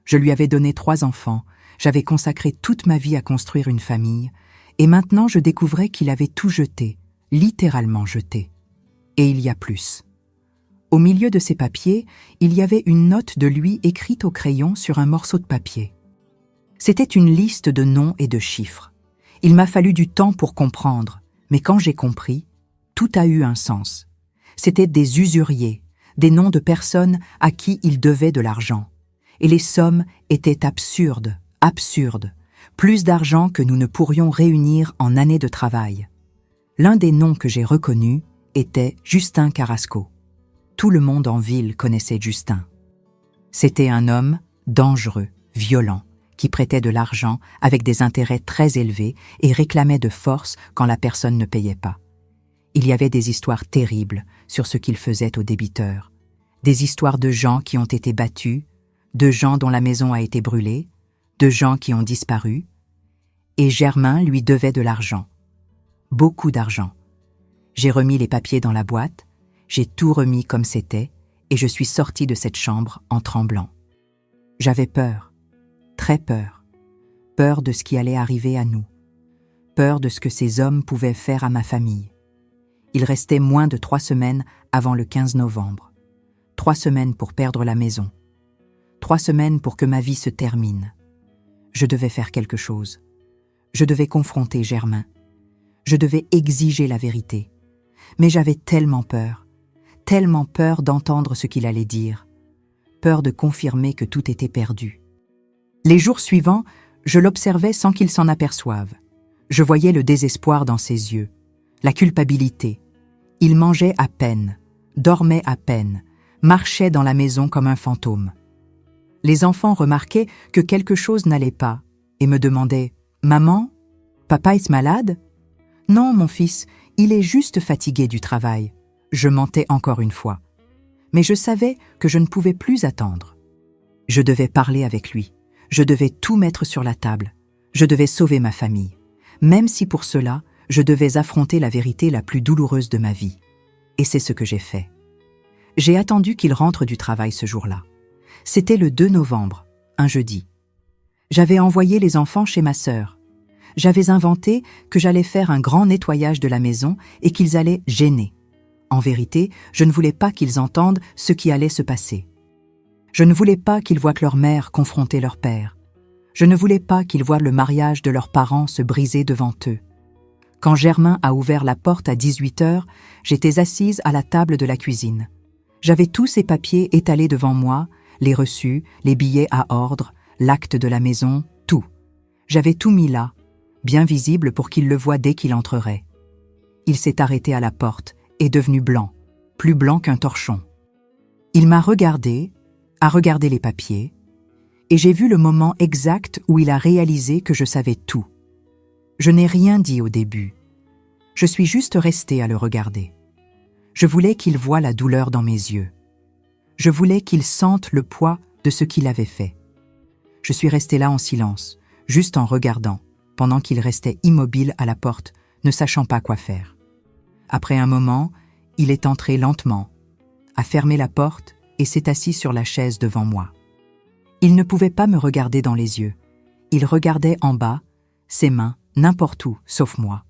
je lui avais donné 3 enfants, j'avais consacré toute ma vie à construire une famille, et maintenant je découvrais qu'il avait tout jeté, littéralement jeté. Et il y a plus. Au milieu de ces papiers, il y avait une note de lui écrite au crayon sur un morceau de papier. C'était une liste de noms et de chiffres. Il m'a fallu du temps pour comprendre, mais quand j'ai compris, tout a eu un sens. C'étaient des usuriers, des noms de personnes à qui il devait de l'argent. Et les sommes étaient absurdes, absurdes, plus d'argent que nous ne pourrions réunir en années de travail. L'un des noms que j'ai reconnus était Justin Carrasco. Tout le monde en ville connaissait Justin. C'était un homme dangereux, violent, qui prêtait de l'argent avec des intérêts très élevés et réclamait de force quand la personne ne payait pas. Il y avait des histoires terribles sur ce qu'il faisait aux débiteurs, des histoires de gens qui ont été battus, de gens dont la maison a été brûlée, de gens qui ont disparu, et Germain lui devait de l'argent. Beaucoup d'argent. J'ai remis les papiers dans la boîte, j'ai tout remis comme c'était, et je suis sortie de cette chambre en tremblant. J'avais peur, très peur. Peur de ce qui allait arriver à nous. Peur de ce que ces hommes pouvaient faire à ma famille. Il restait moins de 3 semaines avant le 15 novembre. 3 semaines pour perdre la maison. 3 semaines pour que ma vie se termine. Je devais faire quelque chose. Je devais confronter Germain. Je devais exiger la vérité. Mais j'avais tellement peur d'entendre ce qu'il allait dire. Peur de confirmer que tout était perdu. Les jours suivants, je l'observais sans qu'il s'en aperçoive. Je voyais le désespoir dans ses yeux, la culpabilité. Il mangeait à peine, dormait à peine, marchait dans la maison comme un fantôme. Les enfants remarquaient que quelque chose n'allait pas et me demandaient « Maman, papa est malade ?»« Non, mon fils, il est juste fatigué du travail. » Je mentais encore une fois. Mais je savais que je ne pouvais plus attendre. Je devais parler avec lui. Je devais tout mettre sur la table. Je devais sauver ma famille. Même si pour cela, je devais affronter la vérité la plus douloureuse de ma vie. Et c'est ce que j'ai fait. J'ai attendu qu'il rentre du travail ce jour-là. C'était le 2 novembre, un jeudi. J'avais envoyé les enfants chez ma sœur. J'avais inventé que j'allais faire un grand nettoyage de la maison et qu'ils allaient gêner. En vérité, je ne voulais pas qu'ils entendent ce qui allait se passer. Je ne voulais pas qu'ils voient leur mère confronter leur père. Je ne voulais pas qu'ils voient le mariage de leurs parents se briser devant eux. Quand Germain a ouvert la porte à 18h, j'étais assise à la table de la cuisine. J'avais tous ces papiers étalés devant moi, les reçus, les billets à ordre, l'acte de la maison, tout. J'avais tout mis là, bien visible pour qu'il le voie dès qu'il entrerait. Il s'est arrêté à la porte, est devenu blanc, plus blanc qu'un torchon. Il m'a regardé, a regardé les papiers, et j'ai vu le moment exact où il a réalisé que je savais tout. Je n'ai rien dit au début. Je suis juste restée à le regarder. Je voulais qu'il voie la douleur dans mes yeux. Je voulais qu'il sente le poids de ce qu'il avait fait. Je suis restée là en silence, juste en regardant, pendant qu'il restait immobile à la porte, ne sachant pas quoi faire. Après un moment, il est entré lentement, a fermé la porte et s'est assis sur la chaise devant moi. Il ne pouvait pas me regarder dans les yeux. Il regardait en bas, ses mains, n'importe où, sauf moi.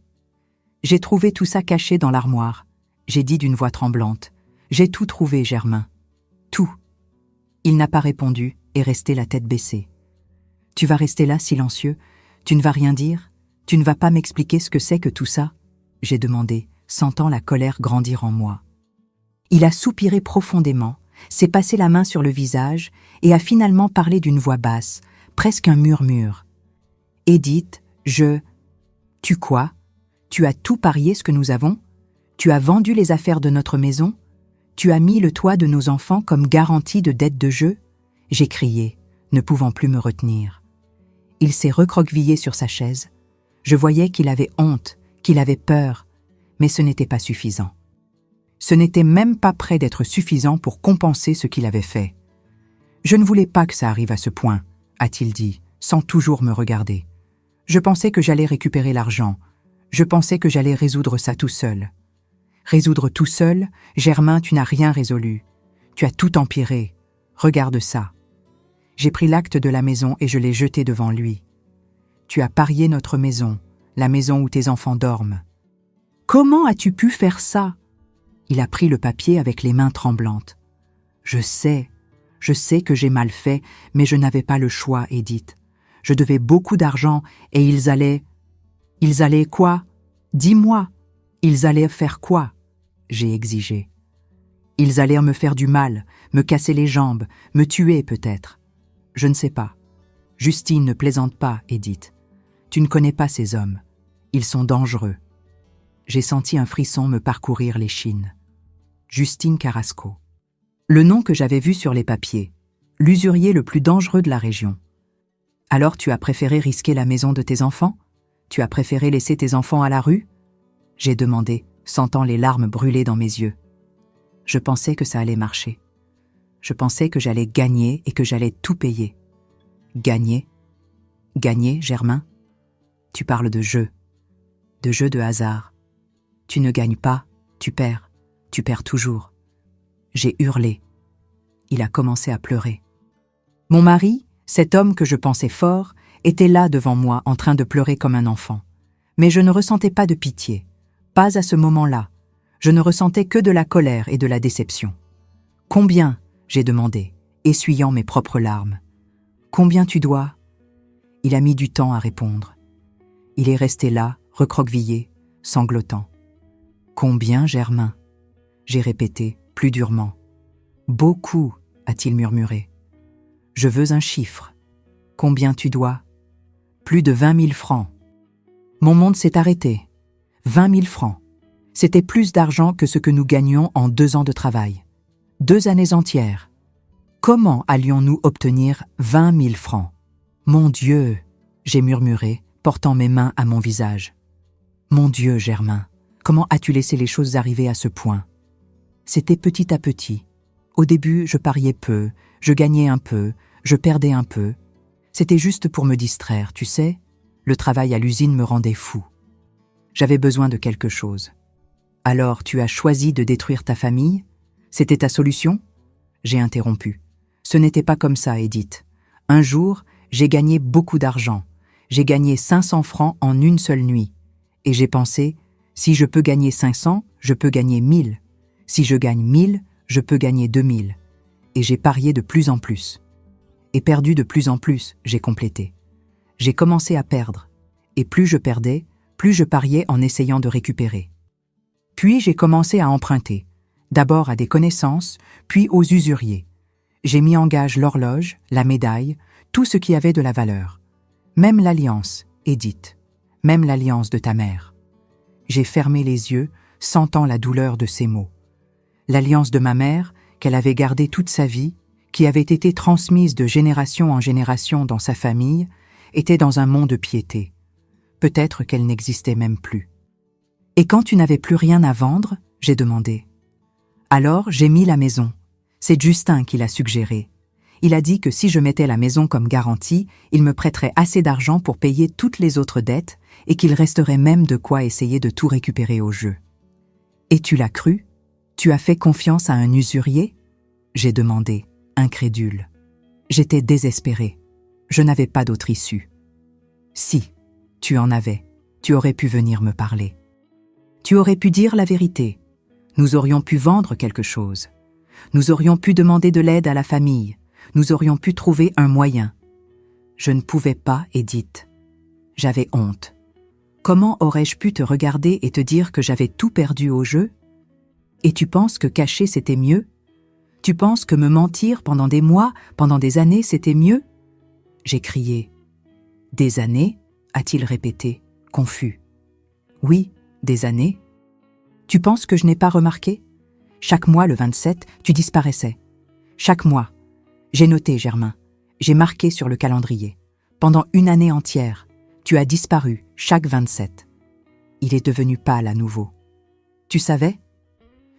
J'ai trouvé tout ça caché dans l'armoire. J'ai dit d'une voix tremblante. J'ai tout trouvé, Germain. Tout. Il n'a pas répondu et resté la tête baissée. Tu vas rester là, silencieux? Tu ne vas rien dire? Tu ne vas pas m'expliquer ce que c'est que tout ça? J'ai demandé, sentant la colère grandir en moi. Il a soupiré profondément, s'est passé la main sur le visage et a finalement parlé d'une voix basse, presque un murmure. « Edith, Tu quoi? Tu as tout parié ce que nous avons? Tu as vendu les affaires de notre maison? Tu as mis le toit de nos enfants comme garantie de dette de jeu ?» J'ai crié, ne pouvant plus me retenir. Il s'est recroquevillé sur sa chaise. Je voyais qu'il avait honte, qu'il avait peur, mais ce n'était pas suffisant. Ce n'était même pas près d'être suffisant pour compenser ce qu'il avait fait. « Je ne voulais pas que ça arrive à ce point, » a-t-il dit, sans toujours me regarder. « Je pensais que j'allais récupérer l'argent. Je pensais que j'allais résoudre ça tout seul. » Résoudre tout seul, Germain, tu n'as rien résolu. Tu as tout empiré. Regarde ça. J'ai pris l'acte de la maison et je l'ai jeté devant lui. Tu as parié notre maison, la maison où tes enfants dorment. Comment as-tu pu faire ça? Il a pris le papier avec les mains tremblantes. Je sais que j'ai mal fait, mais je n'avais pas le choix, Edith. Je devais beaucoup d'argent et ils allaient quoi? Dis-moi, ils allaient faire quoi? J'ai exigé. Ils allaient me faire du mal, me casser les jambes, me tuer peut-être. Je ne sais pas. Justine, ne plaisante pas, Edith. Tu ne connais pas ces hommes. Ils sont dangereux. J'ai senti un frisson me parcourir l'échine. Justine Carrasco. Le nom que j'avais vu sur les papiers. L'usurier le plus dangereux de la région. Alors tu as préféré risquer la maison de tes enfants? Tu as préféré laisser tes enfants à la rue? J'ai demandé, sentant les larmes brûler dans mes yeux. Je pensais que ça allait marcher. Je pensais que j'allais gagner et que j'allais tout payer. Gagner? Gagner, Germain? Tu parles de jeu de hasard. Tu ne gagnes pas, tu perds toujours. J'ai hurlé. Il a commencé à pleurer. Mon mari, cet homme que je pensais fort, était là devant moi en train de pleurer comme un enfant. Mais je ne ressentais pas de pitié. Pas à ce moment-là. Je ne ressentais que de la colère et de la déception. « Combien ?» j'ai demandé, essuyant mes propres larmes. « Combien tu dois ?» Il a mis du temps à répondre. Il est resté là, recroquevillé, sanglotant. « Combien, Germain ?» j'ai répété, plus durement. « Beaucoup, » a-t-il murmuré. « Je veux un chiffre. Combien tu dois ?»« Plus de 20 000 francs. » Mon monde s'est arrêté. 20 000 francs. C'était plus d'argent que ce que nous gagnions en 2 ans de travail. 2 années entières. Comment allions-nous obtenir 20 000 francs? Mon Dieu, j'ai murmuré, portant mes mains à mon visage. Mon Dieu, Germain, comment as-tu laissé les choses arriver à ce point? C'était petit à petit. Au début, je pariais peu, je gagnais un peu, je perdais un peu. C'était juste pour me distraire, tu sais. Le travail à l'usine me rendait fou. J'avais besoin de quelque chose. Alors, tu as choisi de détruire ta famille? C'était ta solution? J'ai interrompu. Ce n'était pas comme ça, Edith. Un jour, j'ai gagné beaucoup d'argent. J'ai gagné 500 francs en une seule nuit. Et j'ai pensé, si je peux gagner 500, je peux gagner 1000. Si je gagne 1000, je peux gagner 2000. Et j'ai parié de plus en plus. Et perdu de plus en plus, j'ai complété. J'ai commencé à perdre. Et plus je perdais, plus je pariais en essayant de récupérer. Puis j'ai commencé à emprunter. D'abord à des connaissances, puis aux usuriers. J'ai mis en gage l'horloge, la médaille, tout ce qui avait de la valeur. Même l'alliance, Edith. Même l'alliance de ta mère. J'ai fermé les yeux, sentant la douleur de ces mots. L'alliance de ma mère, qu'elle avait gardée toute sa vie, qui avait été transmise de génération en génération dans sa famille, était dans un monde de piété. Peut-être qu'elle n'existait même plus. Et quand tu n'avais plus rien à vendre, j'ai demandé. Alors j'ai mis la maison. C'est Justin qui l'a suggéré. Il a dit que si je mettais la maison comme garantie, il me prêterait assez d'argent pour payer toutes les autres dettes et qu'il resterait même de quoi essayer de tout récupérer au jeu. Et tu l'as cru? Tu as fait confiance à un usurier? J'ai demandé, incrédule. J'étais désespérée. Je n'avais pas d'autre issue. Si, tu en avais. Tu aurais pu venir me parler. Tu aurais pu dire la vérité. Nous aurions pu vendre quelque chose. Nous aurions pu demander de l'aide à la famille. Nous aurions pu trouver un moyen. Je ne pouvais pas, Edith. J'avais honte. Comment aurais-je pu te regarder et te dire que j'avais tout perdu au jeu? Et tu penses que cacher c'était mieux? Tu penses que me mentir pendant des mois, pendant des années, c'était mieux? J'ai crié. Des années? A-t-il répété, confus. Oui, des années. Tu penses que je n'ai pas remarqué? Chaque mois, le 27, tu disparaissais. Chaque mois. J'ai noté, Germain. J'ai marqué sur le calendrier. Pendant une année entière, tu as disparu chaque 27. Il est devenu pâle à nouveau. Tu savais?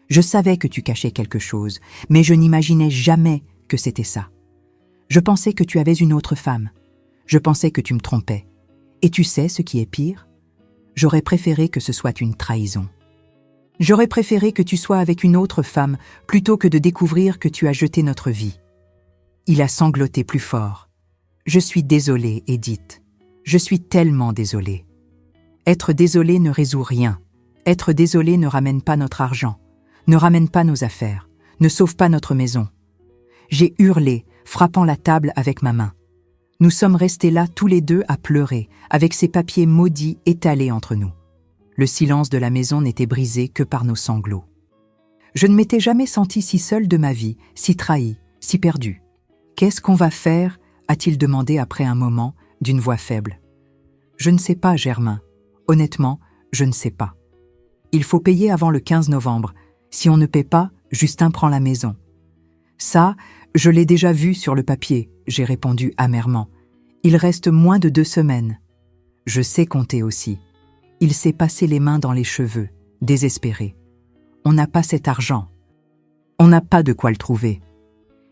Je savais que tu cachais quelque chose, mais je n'imaginais jamais que c'était ça. Je pensais que tu avais une autre femme. Je pensais que tu me trompais. Et tu sais ce qui est pire? J'aurais préféré que ce soit une trahison. J'aurais préféré que tu sois avec une autre femme plutôt que de découvrir que tu as jeté notre vie. Il a sangloté plus fort. Je suis désolée, Edith. Je suis tellement désolée. Être désolée ne résout rien. Être désolée ne ramène pas notre argent, ne ramène pas nos affaires, ne sauve pas notre maison. J'ai hurlé, frappant la table avec ma main. Nous sommes restés là tous les deux à pleurer, avec ces papiers maudits étalés entre nous. Le silence de la maison n'était brisé que par nos sanglots. Je ne m'étais jamais sentie si seule de ma vie, si trahie, si perdue. « Qu'est-ce qu'on va faire ?» a-t-il demandé après un moment, d'une voix faible. « Je ne sais pas, Germain. Honnêtement, je ne sais pas. Il faut payer avant le 15 novembre. Si on ne paie pas, Justin prend la maison. » Ça, je l'ai déjà vu sur le papier, j'ai répondu amèrement. Il reste moins de 2 semaines. Je sais compter aussi. Il s'est passé les mains dans les cheveux, désespéré. On n'a pas cet argent. On n'a pas de quoi le trouver.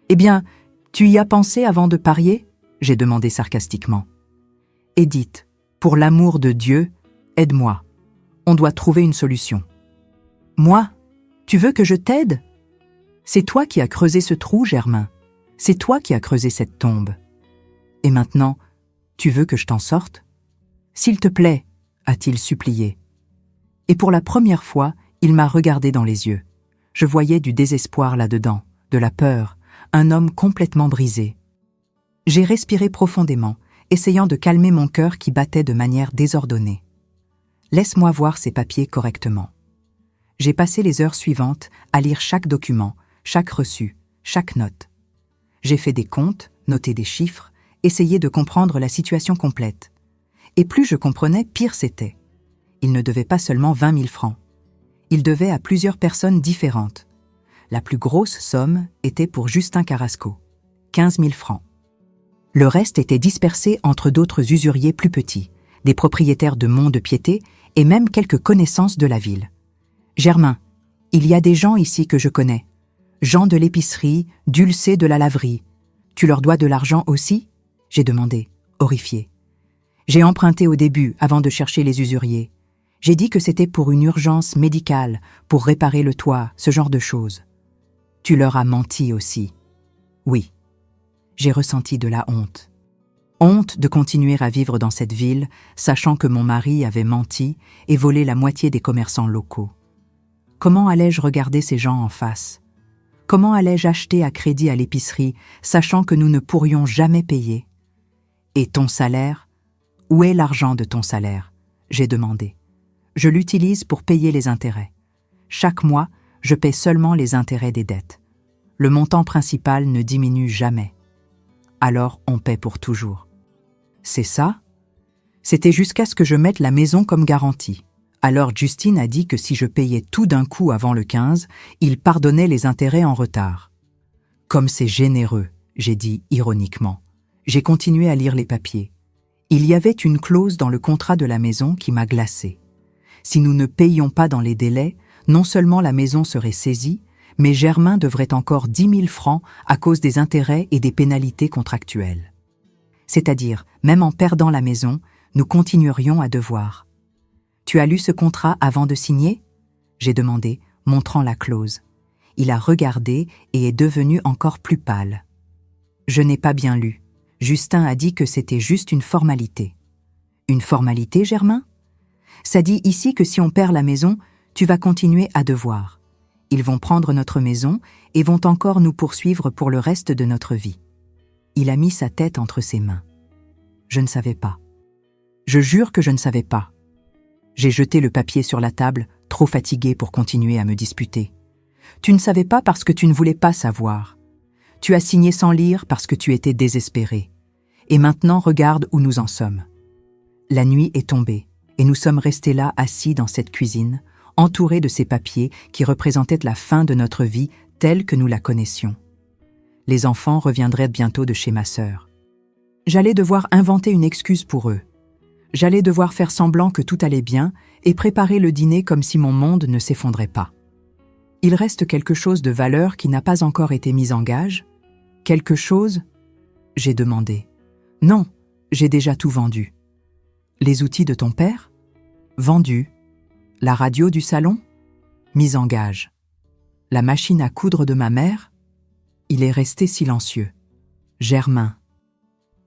Eh bien, tu y as pensé avant de parier? J'ai demandé sarcastiquement. Edith, pour l'amour de Dieu, aide-moi. On doit trouver une solution. Moi? Tu veux que je t'aide? C'est toi qui as creusé ce trou, Germain. C'est toi qui as creusé cette tombe. Et maintenant, tu veux que je t'en sorte? S'il te plaît, a-t-il supplié. Et pour la première fois, il m'a regardé dans les yeux. Je voyais du désespoir là-dedans, de la peur, un homme complètement brisé. J'ai respiré profondément, essayant de calmer mon cœur qui battait de manière désordonnée. Laisse-moi voir ces papiers correctement. J'ai passé les heures suivantes à lire chaque document, chaque reçu, chaque note. J'ai fait des comptes, noté des chiffres, essayé de comprendre la situation complète. Et plus je comprenais, pire c'était. Il ne devait pas seulement 20 000 francs. Il devait à plusieurs personnes différentes. La plus grosse somme était pour Justin Carrasco, 15 000 francs. Le reste était dispersé entre d'autres usuriers plus petits, des propriétaires de monts de piété et même quelques connaissances de la ville. Germain, il y a des gens ici que je connais. Jean de l'épicerie, Dulcé de la laverie. Tu leur dois de l'argent aussi? J'ai demandé, horrifié. J'ai emprunté au début, avant de chercher les usuriers. J'ai dit que c'était pour une urgence médicale, pour réparer le toit, ce genre de choses. Tu leur as menti aussi. Oui. J'ai ressenti de la honte. Honte de continuer à vivre dans cette ville, sachant que mon mari avait menti et volé la moitié des commerçants locaux. Comment allais-je regarder ces gens en face? Comment allais-je acheter à crédit à l'épicerie, sachant que nous ne pourrions jamais payer? Et ton salaire? Où est l'argent de ton salaire? J'ai demandé. Je l'utilise pour payer les intérêts. Chaque mois, je paie seulement les intérêts des dettes. Le montant principal ne diminue jamais. Alors on paie pour toujours. C'est ça? C'était jusqu'à ce que je mette la maison comme garantie. Alors Justine a dit que si je payais tout d'un coup avant le 15, il pardonnait les intérêts en retard. Comme c'est généreux, j'ai dit ironiquement. J'ai continué à lire les papiers. Il y avait une clause dans le contrat de la maison qui m'a glacé. Si nous ne payions pas dans les délais, non seulement la maison serait saisie, mais Germain devrait encore 10 000 francs à cause des intérêts et des pénalités contractuelles. C'est-à-dire, même en perdant la maison, nous continuerions à devoir. « Tu as lu ce contrat avant de signer ?» j'ai demandé, montrant la clause. Il a regardé et est devenu encore plus pâle. « Je n'ai pas bien lu. Justin a dit que c'était juste une formalité. »« Une formalité, Germain ? Ça dit ici que si on perd la maison, tu vas continuer à devoir. Ils vont prendre notre maison et vont encore nous poursuivre pour le reste de notre vie. » Il a mis sa tête entre ses mains. Je ne savais pas. Je jure que je ne savais pas. J'ai jeté le papier sur la table, trop fatigué pour continuer à me disputer. Tu ne savais pas parce que tu ne voulais pas savoir. Tu as signé sans lire parce que tu étais désespéré. Et maintenant, regarde où nous en sommes. La nuit est tombée et nous sommes restés là assis dans cette cuisine, entourés de ces papiers qui représentaient la fin de notre vie telle que nous la connaissions. Les enfants reviendraient bientôt de chez ma sœur. J'allais devoir inventer une excuse pour eux. J'allais devoir faire semblant que tout allait bien et préparer le dîner comme si mon monde ne s'effondrait pas. Il reste quelque chose de valeur qui n'a pas encore été mis en gage? Quelque chose? J'ai demandé. Non, j'ai déjà tout vendu. Les outils de ton père? Vendus. La radio du salon? Mise en gage. La machine à coudre de ma mère? Il est resté silencieux. Germain.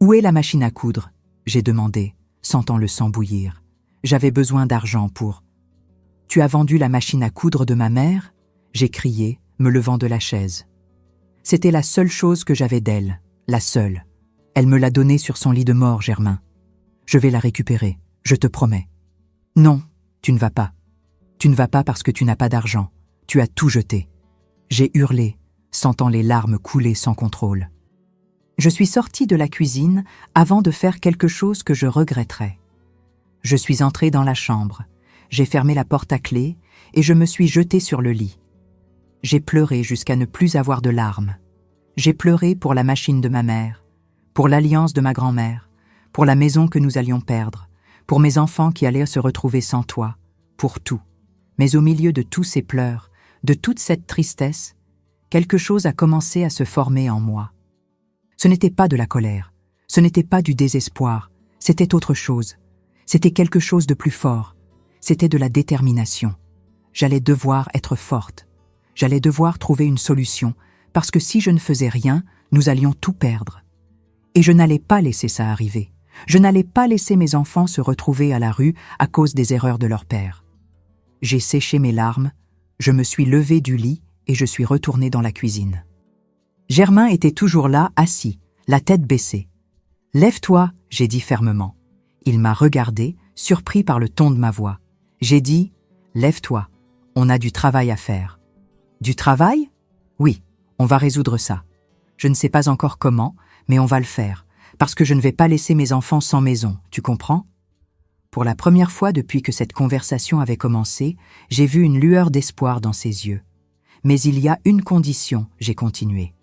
Où est la machine à coudre? J'ai demandé, sentant le sang bouillir. J'avais besoin d'argent pour... Tu as vendu la machine à coudre de ma mère? J'ai crié, me levant de la chaise. C'était la seule chose que j'avais d'elle, la seule. Elle me l'a donnée sur son lit de mort, Germain. Je vais la récupérer, je te promets. Non, tu ne vas pas. Tu ne vas pas parce que tu n'as pas d'argent. Tu as tout jeté. J'ai hurlé, sentant les larmes couler sans contrôle. Je suis sortie de la cuisine avant de faire quelque chose que je regretterais. Je suis entrée dans la chambre, j'ai fermé la porte à clé et je me suis jetée sur le lit. J'ai pleuré jusqu'à ne plus avoir de larmes. J'ai pleuré pour la machine de ma mère, pour l'alliance de ma grand-mère, pour la maison que nous allions perdre, pour mes enfants qui allaient se retrouver sans toi, pour tout. Mais au milieu de tous ces pleurs, de toute cette tristesse, quelque chose a commencé à se former en moi. Ce n'était pas de la colère, ce n'était pas du désespoir, c'était autre chose. C'était quelque chose de plus fort, c'était de la détermination. J'allais devoir être forte, j'allais devoir trouver une solution, parce que si je ne faisais rien, nous allions tout perdre. Et je n'allais pas laisser ça arriver. Je n'allais pas laisser mes enfants se retrouver à la rue à cause des erreurs de leur père. J'ai séché mes larmes, je me suis levée du lit et je suis retournée dans la cuisine. Germain était toujours là, assis, la tête baissée. « Lève-toi », j'ai dit fermement. Il m'a regardé, surpris par le ton de ma voix. J'ai dit « Lève-toi, on a du travail à faire. » « Du travail ? Oui, on va résoudre ça. Je ne sais pas encore comment, mais on va le faire, parce que je ne vais pas laisser mes enfants sans maison, tu comprends ? Pour la première fois depuis que cette conversation avait commencé, j'ai vu une lueur d'espoir dans ses yeux. Mais il y a une condition, j'ai continué.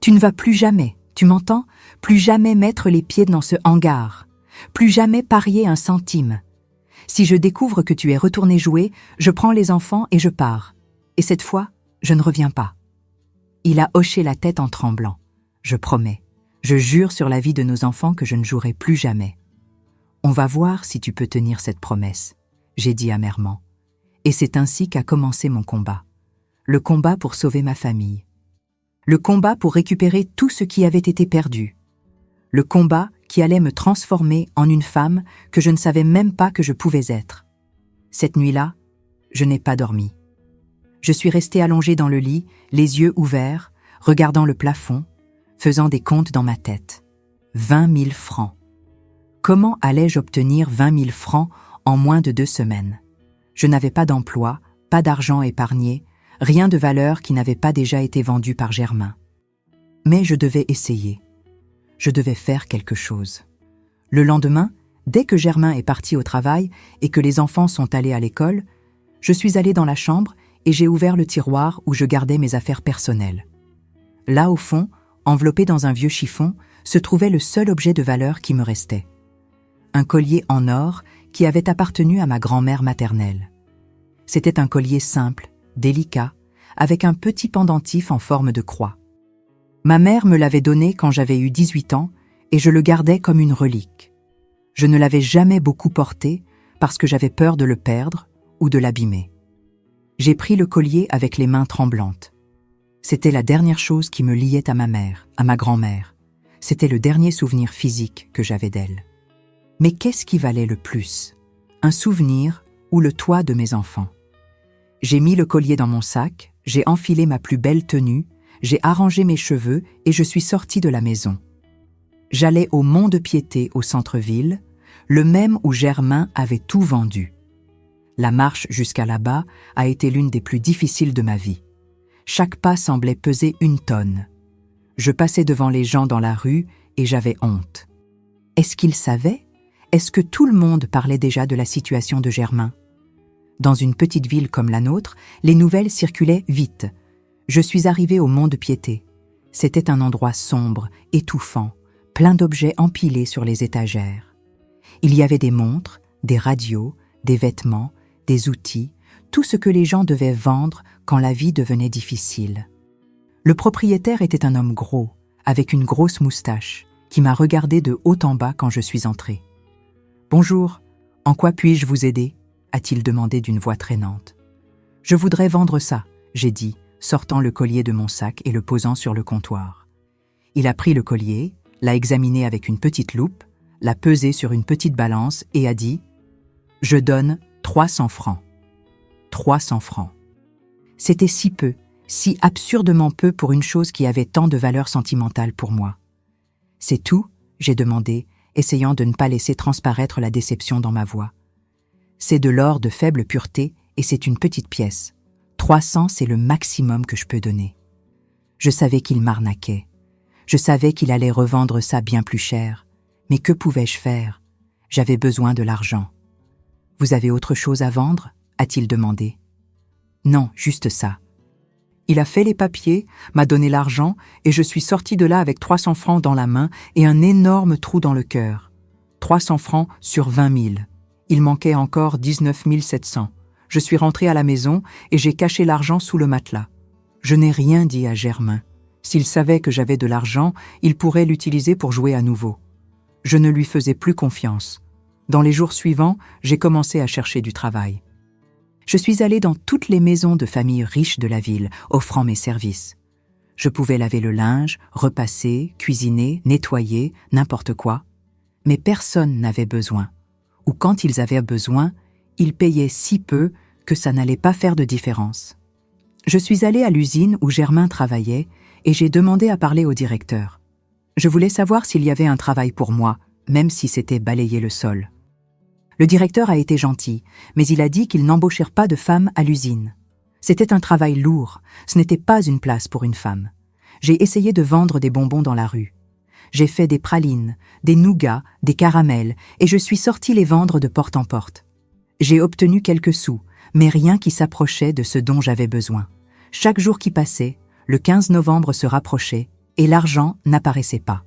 Tu ne vas plus jamais, tu m'entends ? Plus jamais mettre les pieds dans ce hangar. Plus jamais parier un centime. Si je découvre que tu es retourné jouer, je prends les enfants et je pars. Et cette fois, je ne reviens pas. Il a hoché la tête en tremblant. Je promets, je jure sur la vie de nos enfants que je ne jouerai plus jamais. On va voir si tu peux tenir cette promesse, j'ai dit amèrement. Et c'est ainsi qu'a commencé mon combat. Le combat pour sauver ma famille. Le combat pour récupérer tout ce qui avait été perdu. Le combat qui allait me transformer en une femme que je ne savais même pas que je pouvais être. Cette nuit-là, je n'ai pas dormi. Je suis restée allongée dans le lit, les yeux ouverts, regardant le plafond, faisant des comptes dans ma tête. 20 000 francs. Comment allais-je obtenir 20 000 francs en moins de 2 semaines? Je n'avais pas d'emploi, pas d'argent épargné, rien de valeur qui n'avait pas déjà été vendu par Germain. Mais je devais essayer. Je devais faire quelque chose. Le lendemain, dès que Germain est parti au travail et que les enfants sont allés à l'école, je suis allée dans la chambre et j'ai ouvert le tiroir où je gardais mes affaires personnelles. Là, au fond, enveloppé dans un vieux chiffon, se trouvait le seul objet de valeur qui me restait. Un collier en or qui avait appartenu à ma grand-mère maternelle. C'était un collier simple, délicat, avec un petit pendentif en forme de croix. Ma mère me l'avait donné quand j'avais eu 18 ans et je le gardais comme une relique. Je ne l'avais jamais beaucoup porté parce que j'avais peur de le perdre ou de l'abîmer. J'ai pris le collier avec les mains tremblantes. C'était la dernière chose qui me liait à ma mère, à ma grand-mère. C'était le dernier souvenir physique que j'avais d'elle. Mais qu'est-ce qui valait le plus? Un souvenir ou le toit de mes enfants? J'ai mis le collier dans mon sac, j'ai enfilé ma plus belle tenue, j'ai arrangé mes cheveux et je suis sortie de la maison. J'allais au Mont-de-Piété au centre-ville, le même où Germain avait tout vendu. La marche jusqu'à là-bas a été l'une des plus difficiles de ma vie. Chaque pas semblait peser 1 tonne. Je passais devant les gens dans la rue et j'avais honte. Est-ce qu'ils savaient? Est-ce que tout le monde parlait déjà de la situation de Germain? Dans une petite ville comme la nôtre, les nouvelles circulaient vite. Je suis arrivée au Mont-de-Piété. C'était un endroit sombre, étouffant, plein d'objets empilés sur les étagères. Il y avait des montres, des radios, des vêtements, des outils, tout ce que les gens devaient vendre quand la vie devenait difficile. Le propriétaire était un homme gros, avec une grosse moustache, qui m'a regardé de haut en bas quand je suis entrée. « Bonjour, en quoi puis-je vous aider ?» a-t-il demandé d'une voix traînante. « Je voudrais vendre ça », j'ai dit, sortant le collier de mon sac et le posant sur le comptoir. Il a pris le collier, l'a examiné avec une petite loupe, l'a pesé sur une petite balance et a dit « Je donne 300 francs. » 300 francs. C'était si peu, si absurdement peu pour une chose qui avait tant de valeur sentimentale pour moi. « C'est tout ?» j'ai demandé, essayant de ne pas laisser transparaître la déception dans ma voix. « C'est de l'or de faible pureté et c'est une petite pièce. 300, c'est le maximum que je peux donner. » Je savais qu'il m'arnaquait. Je savais qu'il allait revendre ça bien plus cher. Mais que pouvais-je faire? J'avais besoin de l'argent. « Vous avez autre chose à vendre ?» a-t-il demandé. « Non, juste ça. » Il a fait les papiers, m'a donné l'argent et je suis sortie de là avec 300 francs dans la main et un énorme trou dans le cœur. 300 francs sur 20 000. Il manquait encore 19 700. Je suis rentrée à la maison et j'ai caché l'argent sous le matelas. Je n'ai rien dit à Germain. S'il savait que j'avais de l'argent, il pourrait l'utiliser pour jouer à nouveau. Je ne lui faisais plus confiance. Dans les jours suivants, j'ai commencé à chercher du travail. Je suis allée dans toutes les maisons de familles riches de la ville, offrant mes services. Je pouvais laver le linge, repasser, cuisiner, nettoyer, n'importe quoi. Mais personne n'avait besoin. Ou quand ils avaient besoin, ils payaient si peu que ça n'allait pas faire de différence. Je suis allée à l'usine où Germain travaillait et j'ai demandé à parler au directeur. Je voulais savoir s'il y avait un travail pour moi, même si c'était balayer le sol. Le directeur a été gentil, mais il a dit qu'ils n'embauchèrent pas de femmes à l'usine. C'était un travail lourd, ce n'était pas une place pour une femme. J'ai essayé de vendre des bonbons dans la rue. J'ai fait des pralines, des nougats, des caramels, et je suis sortie les vendre de porte en porte. J'ai obtenu quelques sous, mais rien qui s'approchait de ce dont j'avais besoin. Chaque jour qui passait, le 15 novembre se rapprochait, et l'argent n'apparaissait pas.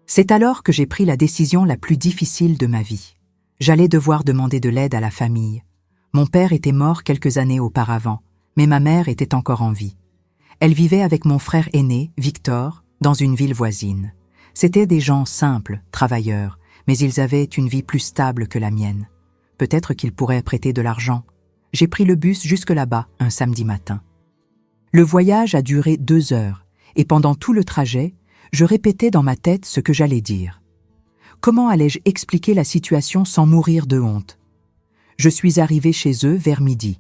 C'est alors que j'ai pris la décision la plus difficile de ma vie. J'allais devoir demander de l'aide à la famille. Mon père était mort quelques années auparavant, mais ma mère était encore en vie. Elle vivait avec mon frère aîné, Victor, dans une ville voisine. C'étaient des gens simples, travailleurs, mais ils avaient une vie plus stable que la mienne. Peut-être qu'ils pourraient prêter de l'argent. J'ai pris le bus jusque là-bas, un samedi matin. Le voyage a duré 2 heures, et pendant tout le trajet, je répétais dans ma tête ce que j'allais dire. Comment allais-je expliquer la situation sans mourir de honte? Je suis arrivée chez eux vers midi.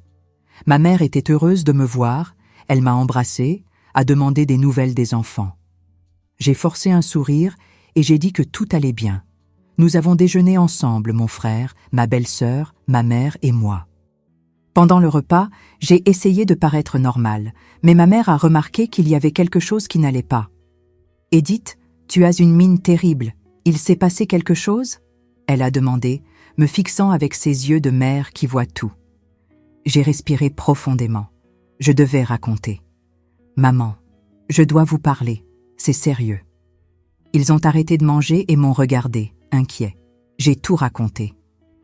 Ma mère était heureuse de me voir, elle m'a embrassée, a demandé des nouvelles des enfants. J'ai forcé un sourire et j'ai dit que tout allait bien. Nous avons déjeuné ensemble, mon frère, ma belle-sœur, ma mère et moi. Pendant le repas, j'ai essayé de paraître normale, mais ma mère a remarqué qu'il y avait quelque chose qui n'allait pas. « Edith, tu as une mine terrible. Il s'est passé quelque chose ?» elle a demandé, me fixant avec ses yeux de mère qui voit tout. J'ai respiré profondément. Je devais raconter. « Maman, je dois vous parler. C'est sérieux. » Ils ont arrêté de manger et m'ont regardé, inquiet. J'ai tout raconté.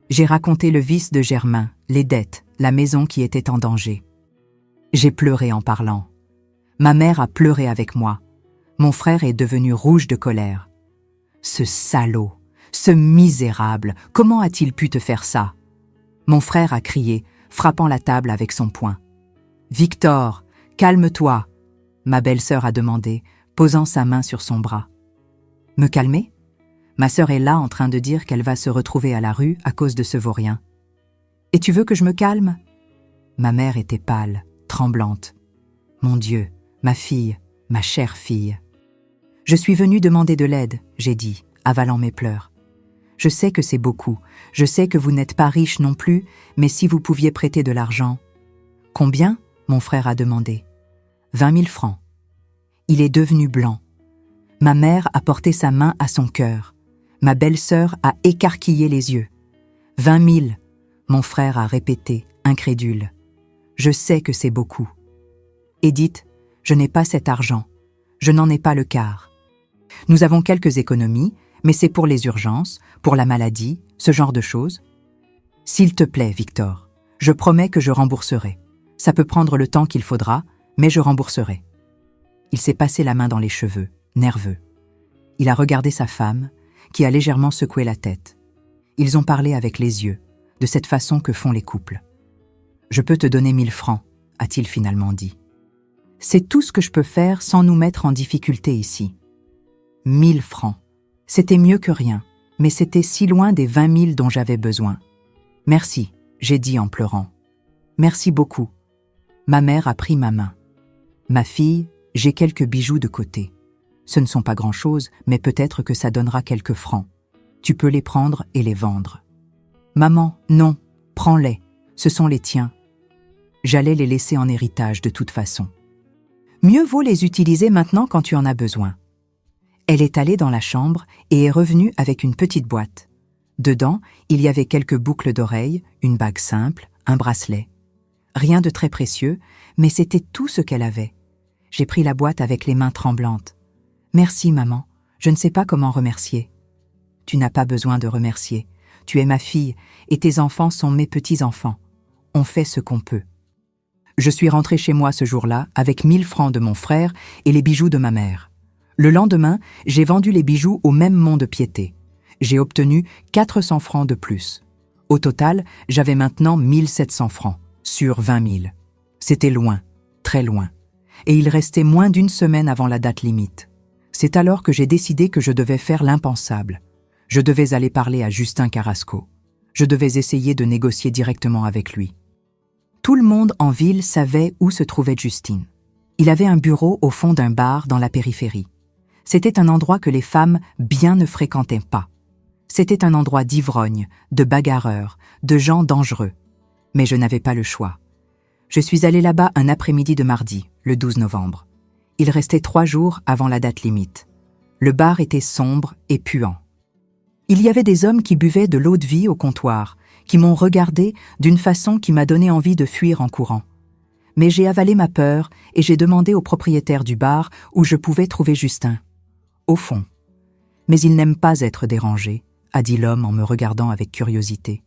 J'ai raconté le vice de Germain, les dettes, la maison qui était en danger. J'ai pleuré en parlant. Ma mère a pleuré avec moi. Mon frère est devenu rouge de colère. « Ce salaud, ce misérable, comment a-t-il pu te faire ça ?» Mon frère a crié, frappant la table avec son poing. « Victor, calme-toi !» ma belle-sœur a demandé, posant sa main sur son bras. « Me calmer ?» Ma sœur est là en train de dire qu'elle va se retrouver à la rue à cause de ce vaurien. « Et tu veux que je me calme ?» Ma mère était pâle, tremblante. Mon Dieu, ma fille, ma chère fille. Je suis venue demander de l'aide, j'ai dit, avalant mes pleurs. Je sais que c'est beaucoup, je sais que vous n'êtes pas riche non plus, mais si vous pouviez prêter de l'argent. Combien ? Mon frère a demandé. 20 000 francs. Il est devenu blanc. Ma mère a porté sa main à son cœur. Ma belle-sœur a écarquillé les yeux. 20 000, mon frère a répété, incrédule. Je sais que c'est beaucoup. Edith, je n'ai pas cet argent. Je n'en ai pas le quart. Nous avons quelques économies, mais c'est pour les urgences, pour la maladie, ce genre de choses. S'il te plaît, Victor, je promets que je rembourserai. Ça peut prendre le temps qu'il faudra, mais je rembourserai. Il s'est passé la main dans les cheveux, nerveux. Il a regardé sa femme, qui a légèrement secoué la tête. Ils ont parlé avec les yeux, de cette façon que font les couples. « Je peux te donner 1000 francs, a-t-il finalement dit. C'est tout ce que je peux faire sans nous mettre en difficulté ici. 1000 francs. C'était mieux que rien, mais c'était si loin des 20 000 dont j'avais besoin. Merci, j'ai dit en pleurant. Merci beaucoup. Ma mère a pris ma main. Ma fille, j'ai quelques bijoux de côté. Ce ne sont pas grand-chose, mais peut-être que ça donnera quelques francs. Tu peux les prendre et les vendre. Maman, non, prends-les, ce sont les tiens. J'allais les laisser en héritage de toute façon. Mieux vaut les utiliser maintenant quand tu en as besoin. Elle est allée dans la chambre et est revenue avec une petite boîte. Dedans, il y avait quelques boucles d'oreilles, une bague simple, un bracelet. Rien de très précieux, mais c'était tout ce qu'elle avait. J'ai pris la boîte avec les mains tremblantes. Merci, maman, je ne sais pas comment remercier. Tu n'as pas besoin de remercier. Tu es ma fille et tes enfants sont mes petits-enfants. On fait ce qu'on peut. Je suis rentrée chez moi ce jour-là avec 1000 francs de mon frère et les bijoux de ma mère. Le lendemain, j'ai vendu les bijoux au même mont-de-piété. J'ai obtenu 400 francs de plus. Au total, j'avais maintenant 1700 francs, sur 20 000. C'était loin, très loin. Et il restait moins d'une semaine avant la date limite. C'est alors que j'ai décidé que je devais faire l'impensable. Je devais aller parler à Justin Carrasco. Je devais essayer de négocier directement avec lui. Tout le monde en ville savait où se trouvait Justin. Il avait un bureau au fond d'un bar dans la périphérie. C'était un endroit que les femmes bien ne fréquentaient pas. C'était un endroit d'ivrognes, de bagarreurs, de gens dangereux. Mais je n'avais pas le choix. Je suis allée là-bas un après-midi de mardi, le 12 novembre. Il restait 3 jours avant la date limite. Le bar était sombre et puant. Il y avait des hommes qui buvaient de l'eau-de-vie au comptoir, qui m'ont regardé d'une façon qui m'a donné envie de fuir en courant. Mais j'ai avalé ma peur et j'ai demandé au propriétaire du bar où je pouvais trouver Justin. Au fond. Mais il n'aime pas être dérangé, a dit l'homme en me regardant avec curiosité.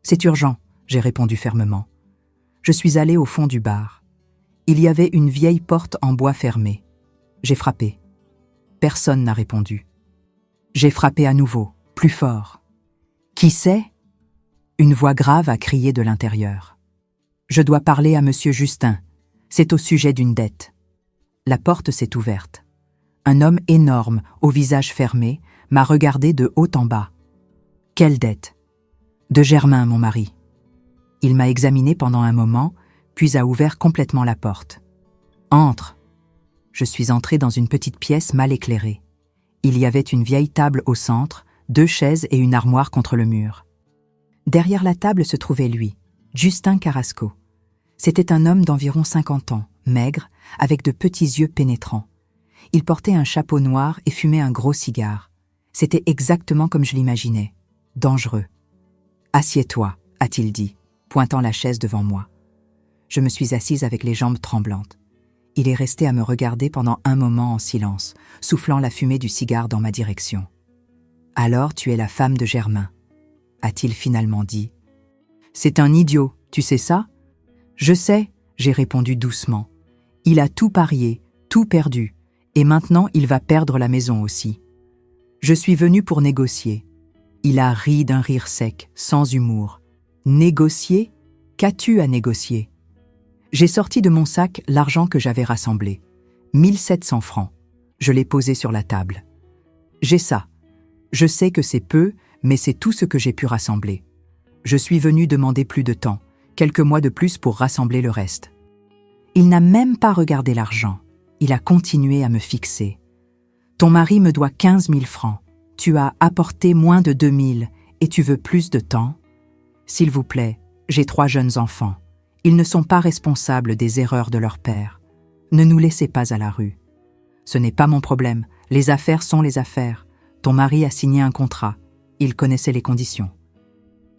C'est urgent, j'ai répondu fermement. Je suis allée au fond du bar. Il y avait une vieille porte en bois fermée. J'ai frappé. Personne n'a répondu. J'ai frappé à nouveau, plus fort. Qui c'est ? Une voix grave a crié de l'intérieur. Je dois parler à monsieur Justin. C'est au sujet d'une dette. La porte s'est ouverte. Un homme énorme, au visage fermé, m'a regardé de haut en bas. Quelle dette ? De Germain, mon mari. Il m'a examiné pendant un moment, puis a ouvert complètement la porte. Entre. Je suis entrée dans une petite pièce mal éclairée. Il y avait une vieille table au centre, 2 chaises et une armoire contre le mur. Derrière la table se trouvait lui, Justin Carrasco. C'était un homme d'environ 50 ans, maigre, avec de petits yeux pénétrants. Il portait un chapeau noir et fumait un gros cigare. C'était exactement comme je l'imaginais. Dangereux. « Assieds-toi », a-t-il dit, pointant la chaise devant moi. Je me suis assise avec les jambes tremblantes. Il est resté à me regarder pendant un moment en silence, soufflant la fumée du cigare dans ma direction. « Alors tu es la femme de Germain », a-t-il finalement dit. « C'est un idiot, tu sais ça ?»« Je sais », j'ai répondu doucement. « Il a tout parié, tout perdu, et maintenant il va perdre la maison aussi. Je suis venue pour négocier. » Il a ri d'un rire sec, sans humour. « Négocier ? Qu'as-tu à négocier ?» J'ai sorti de mon sac l'argent que j'avais rassemblé. 1700 francs. Je l'ai posé sur la table. « J'ai ça. Je sais que c'est peu, mais c'est tout ce que j'ai pu rassembler. Je suis venue demander plus de temps. Quelques mois de plus pour rassembler le reste. Il n'a même pas regardé l'argent. Il a continué à me fixer. Ton mari me doit 15 000 francs. Tu as apporté moins de 2 000 et tu veux plus de temps? S'il vous plaît, j'ai 3 jeunes enfants. Ils ne sont pas responsables des erreurs de leur père. Ne nous laissez pas à la rue. Ce n'est pas mon problème. Les affaires sont les affaires. Ton mari a signé un contrat. Il connaissait les conditions.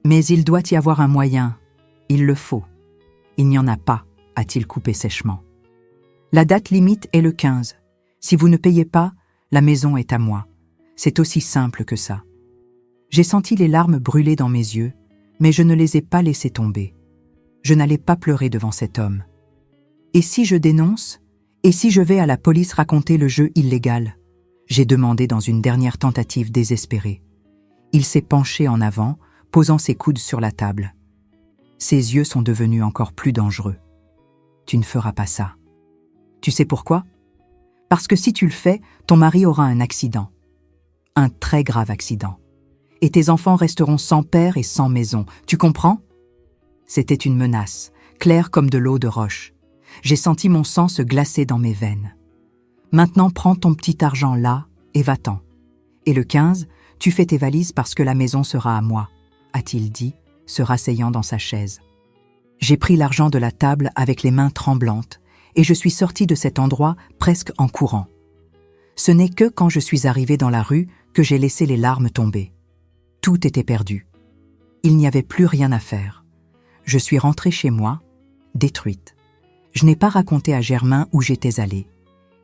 Mais il doit y avoir un moyen. Il le faut. Il n'y en a pas, a-t-il coupé sèchement. La date limite est le 15. Si vous ne payez pas, la maison est à moi. C'est aussi simple que ça. J'ai senti les larmes brûler dans mes yeux, mais je ne les ai pas laissées tomber. Je n'allais pas pleurer devant cet homme. Et si je dénonce? Et si je vais à la police raconter le jeu illégal? J'ai demandé dans une dernière tentative désespérée. Il s'est penché en avant, posant ses coudes sur la table. Ses yeux sont devenus encore plus dangereux. Tu ne feras pas ça. Tu sais pourquoi? Parce que si tu le fais, ton mari aura un accident. Un très grave accident. Et tes enfants resteront sans père et sans maison. Tu comprends? C'était une menace, claire comme de l'eau de roche. J'ai senti mon sang se glacer dans mes veines. Maintenant, prends ton petit argent là et va-t'en. Et le 15, tu fais tes valises parce que la maison sera à moi, a-t-il dit, se rasseyant dans sa chaise. J'ai pris l'argent de la table avec les mains tremblantes et je suis sortie de cet endroit presque en courant. Ce n'est que quand je suis arrivée dans la rue que j'ai laissé les larmes tomber. Tout était perdu. Il n'y avait plus rien à faire. Je suis rentrée chez moi, détruite. Je n'ai pas raconté à Germain où j'étais allée.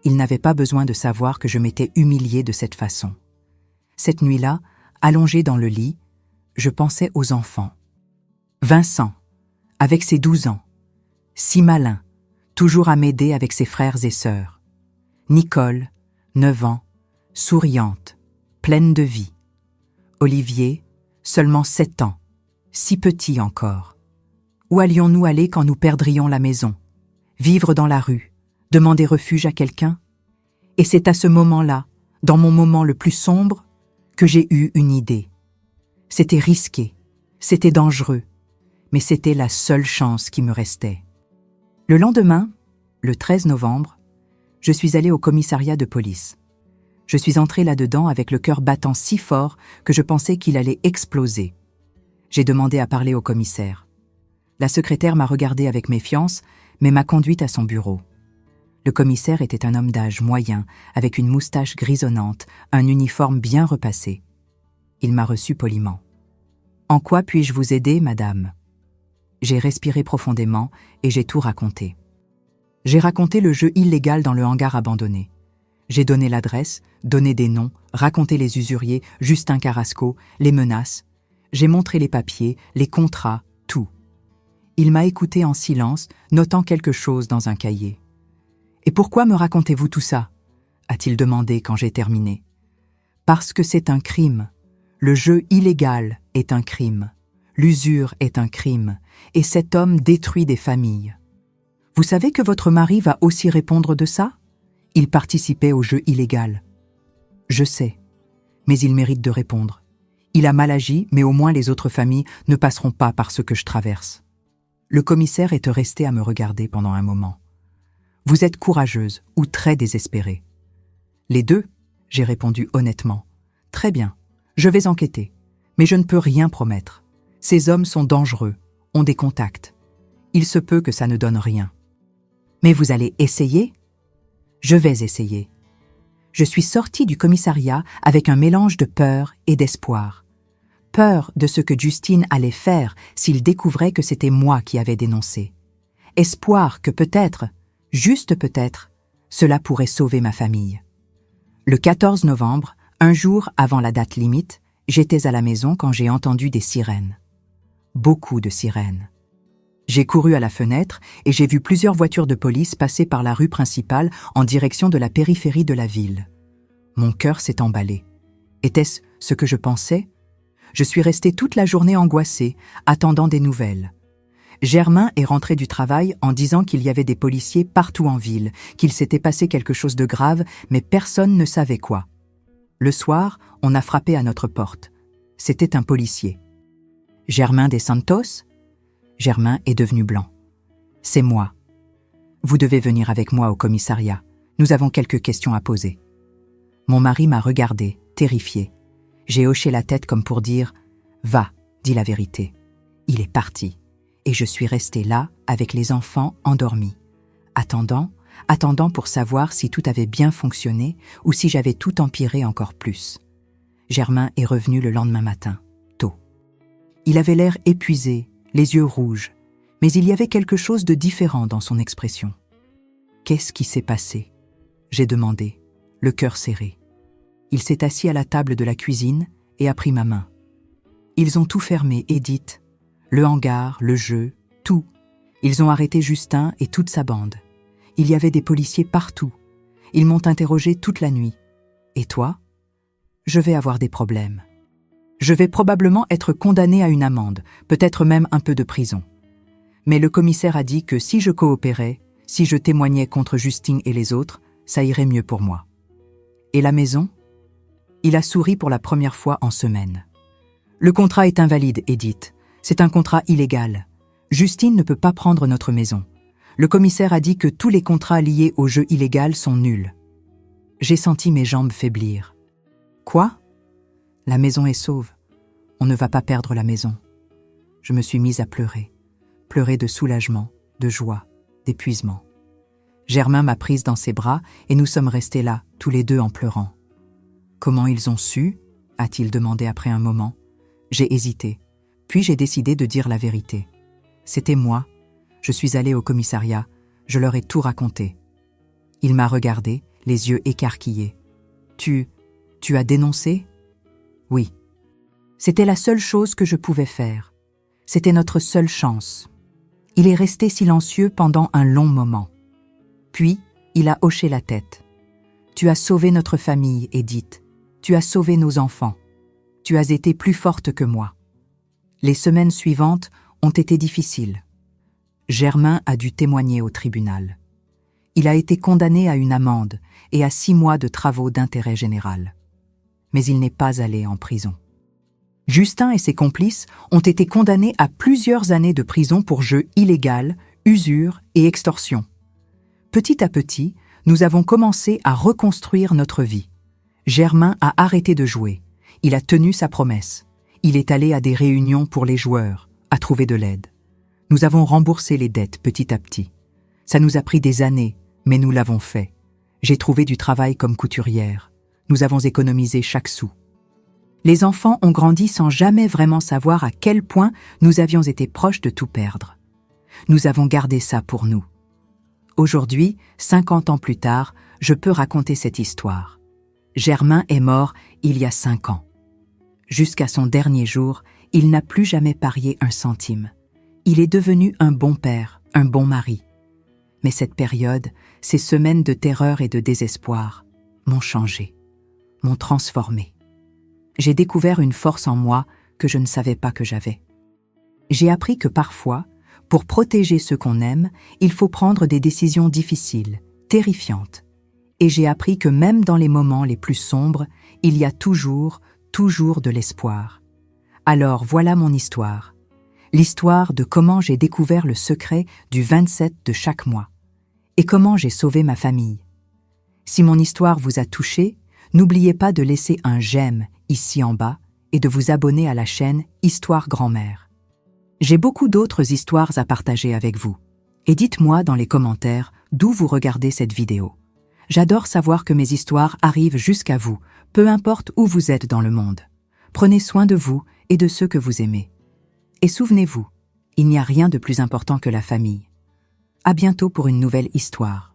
Il n'avait pas besoin de savoir que je m'étais humiliée de cette façon. Cette nuit-là, allongée dans le lit, je pensais aux enfants. Vincent, avec ses 12 ans, si malin, toujours à m'aider avec ses frères et sœurs. Nicole, 9 ans, souriante, pleine de vie. Olivier, seulement 7 ans, si petit encore. Où allions-nous aller quand nous perdrions la maison? Vivre dans la rue, demander refuge à quelqu'un? Et c'est à ce moment-là, dans mon moment le plus sombre, que j'ai eu une idée. C'était risqué, c'était dangereux, mais c'était la seule chance qui me restait. Le lendemain, le 13 novembre, je suis allée au commissariat de police. Je suis entrée là-dedans avec le cœur battant si fort que je pensais qu'il allait exploser. J'ai demandé à parler au commissaire. La secrétaire m'a regardée avec méfiance, mais m'a conduite à son bureau. Le commissaire était un homme d'âge moyen, avec une moustache grisonnante, un uniforme bien repassé. Il m'a reçu poliment. « En quoi puis-je vous aider, madame ?» J'ai respiré profondément et j'ai tout raconté. J'ai raconté le jeu illégal dans le hangar abandonné. J'ai donné l'adresse, donné des noms, raconté les usuriers, Justin Carrasco, les menaces. J'ai montré les papiers, les contrats, tout. Il m'a écouté en silence, notant quelque chose dans un cahier. « Et pourquoi me racontez-vous tout ça ?» a-t-il demandé quand j'ai terminé. « Parce que c'est un crime. Le jeu illégal est un crime. L'usure est un crime. Et cet homme détruit des familles. Vous savez que votre mari va aussi répondre de ça? Il participait au jeu illégal. Je sais, mais il mérite de répondre. Il a mal agi, mais au moins les autres familles ne passeront pas par ce que je traverse. » Le commissaire est resté à me regarder pendant un moment. « Vous êtes courageuse ou très désespérée ?»« Les deux, » j'ai répondu honnêtement. « Très bien, je vais enquêter, mais je ne peux rien promettre. Ces hommes sont dangereux, ont des contacts. Il se peut que ça ne donne rien. »« Mais vous allez essayer ?»« Je vais essayer. » Je suis sortie du commissariat avec un mélange de peur et d'espoir. Peur de ce que Justine allait faire s'il découvrait que c'était moi qui avais dénoncé. Espoir que peut-être, juste peut-être, cela pourrait sauver ma famille. Le 14 novembre, un jour avant la date limite, j'étais à la maison quand j'ai entendu des sirènes. Beaucoup de sirènes. J'ai couru à la fenêtre et j'ai vu plusieurs voitures de police passer par la rue principale en direction de la périphérie de la ville. Mon cœur s'est emballé. Était-ce ce que je pensais? Je suis restée toute la journée angoissée, attendant des nouvelles. Germain est rentré du travail en disant qu'il y avait des policiers partout en ville, qu'il s'était passé quelque chose de grave, mais personne ne savait quoi. Le soir, on a frappé à notre porte. C'était un policier. « Germain des Santos ?» Germain est devenu blanc. C'est moi. Vous devez venir avec moi au commissariat. Nous avons quelques questions à poser. Mon mari m'a regardé, terrifié. J'ai hoché la tête comme pour dire « Va, dis la vérité ». Il est parti, et je suis restée là avec les enfants endormis, attendant pour savoir si tout avait bien fonctionné ou si j'avais tout empiré encore plus. Germain est revenu le lendemain matin, tôt. Il avait l'air épuisé, les yeux rouges, mais il y avait quelque chose de différent dans son expression. « Qu'est-ce qui s'est passé ?» j'ai demandé, le cœur serré. Il s'est assis à la table de la cuisine et a pris ma main. Ils ont tout fermé, Edith. Le hangar, le jeu, tout. Ils ont arrêté Justin et toute sa bande. Il y avait des policiers partout. Ils m'ont interrogé toute la nuit. Et toi ? Je vais avoir des problèmes. Je vais probablement être condamné à une amende, peut-être même un peu de prison. Mais le commissaire a dit que si je coopérais, si je témoignais contre Justine et les autres, ça irait mieux pour moi. Et la maison ? Il a souri pour la première fois en semaine. Le contrat est invalide, Edith. C'est un contrat illégal. Justine ne peut pas prendre notre maison. Le commissaire a dit que tous les contrats liés au jeu illégal sont nuls. J'ai senti mes jambes faiblir. Quoi ? La maison est sauve. On ne va pas perdre la maison. Je me suis mise à pleurer. Pleurer de soulagement, de joie, d'épuisement. Germain m'a prise dans ses bras et nous sommes restés là, tous les deux en pleurant. Comment ils ont su ? A-t-il demandé après un moment. J'ai hésité, puis j'ai décidé de dire la vérité. C'était moi. Je suis allée au commissariat, je leur ai tout raconté. Il m'a regardé, les yeux écarquillés. Tu as dénoncé ? Oui. C'était la seule chose que je pouvais faire. C'était notre seule chance. Il est resté silencieux pendant un long moment. Puis, il a hoché la tête. Tu as sauvé notre famille, Edith. Tu as sauvé nos enfants. Tu as été plus forte que moi. Les semaines suivantes ont été difficiles. Germain a dû témoigner au tribunal. Il a été condamné à une amende et à 6 mois de travaux d'intérêt général. Mais il n'est pas allé en prison. Justin et ses complices ont été condamnés à plusieurs années de prison pour jeu illégal, usure et extorsion. Petit à petit, nous avons commencé à reconstruire notre vie. Germain a arrêté de jouer. Il a tenu sa promesse. Il est allé à des réunions pour les joueurs, à trouver de l'aide. Nous avons remboursé les dettes petit à petit. Ça nous a pris des années, mais nous l'avons fait. J'ai trouvé du travail comme couturière. Nous avons économisé chaque sou. Les enfants ont grandi sans jamais vraiment savoir à quel point nous avions été proches de tout perdre. Nous avons gardé ça pour nous. Aujourd'hui, 50 ans plus tard, je peux raconter cette histoire. Germain est mort il y a 5 ans. Jusqu'à son dernier jour, il n'a plus jamais parié un centime. Il est devenu un bon père, un bon mari. Mais cette période, ces semaines de terreur et de désespoir, m'ont changé, m'ont transformé. J'ai découvert une force en moi que je ne savais pas que j'avais. J'ai appris que parfois, pour protéger ceux qu'on aime, il faut prendre des décisions difficiles, terrifiantes. Et j'ai appris que même dans les moments les plus sombres, il y a toujours de l'espoir. Alors voilà mon histoire. L'histoire de comment j'ai découvert le secret du 27 de chaque mois. Et comment j'ai sauvé ma famille. Si mon histoire vous a touché, n'oubliez pas de laisser un j'aime ici en bas et de vous abonner à la chaîne Histoire Grand-Mère. J'ai beaucoup d'autres histoires à partager avec vous. Et dites-moi dans les commentaires d'où vous regardez cette vidéo. J'adore savoir que mes histoires arrivent jusqu'à vous, peu importe où vous êtes dans le monde. Prenez soin de vous et de ceux que vous aimez. Et souvenez-vous, il n'y a rien de plus important que la famille. À bientôt pour une nouvelle histoire.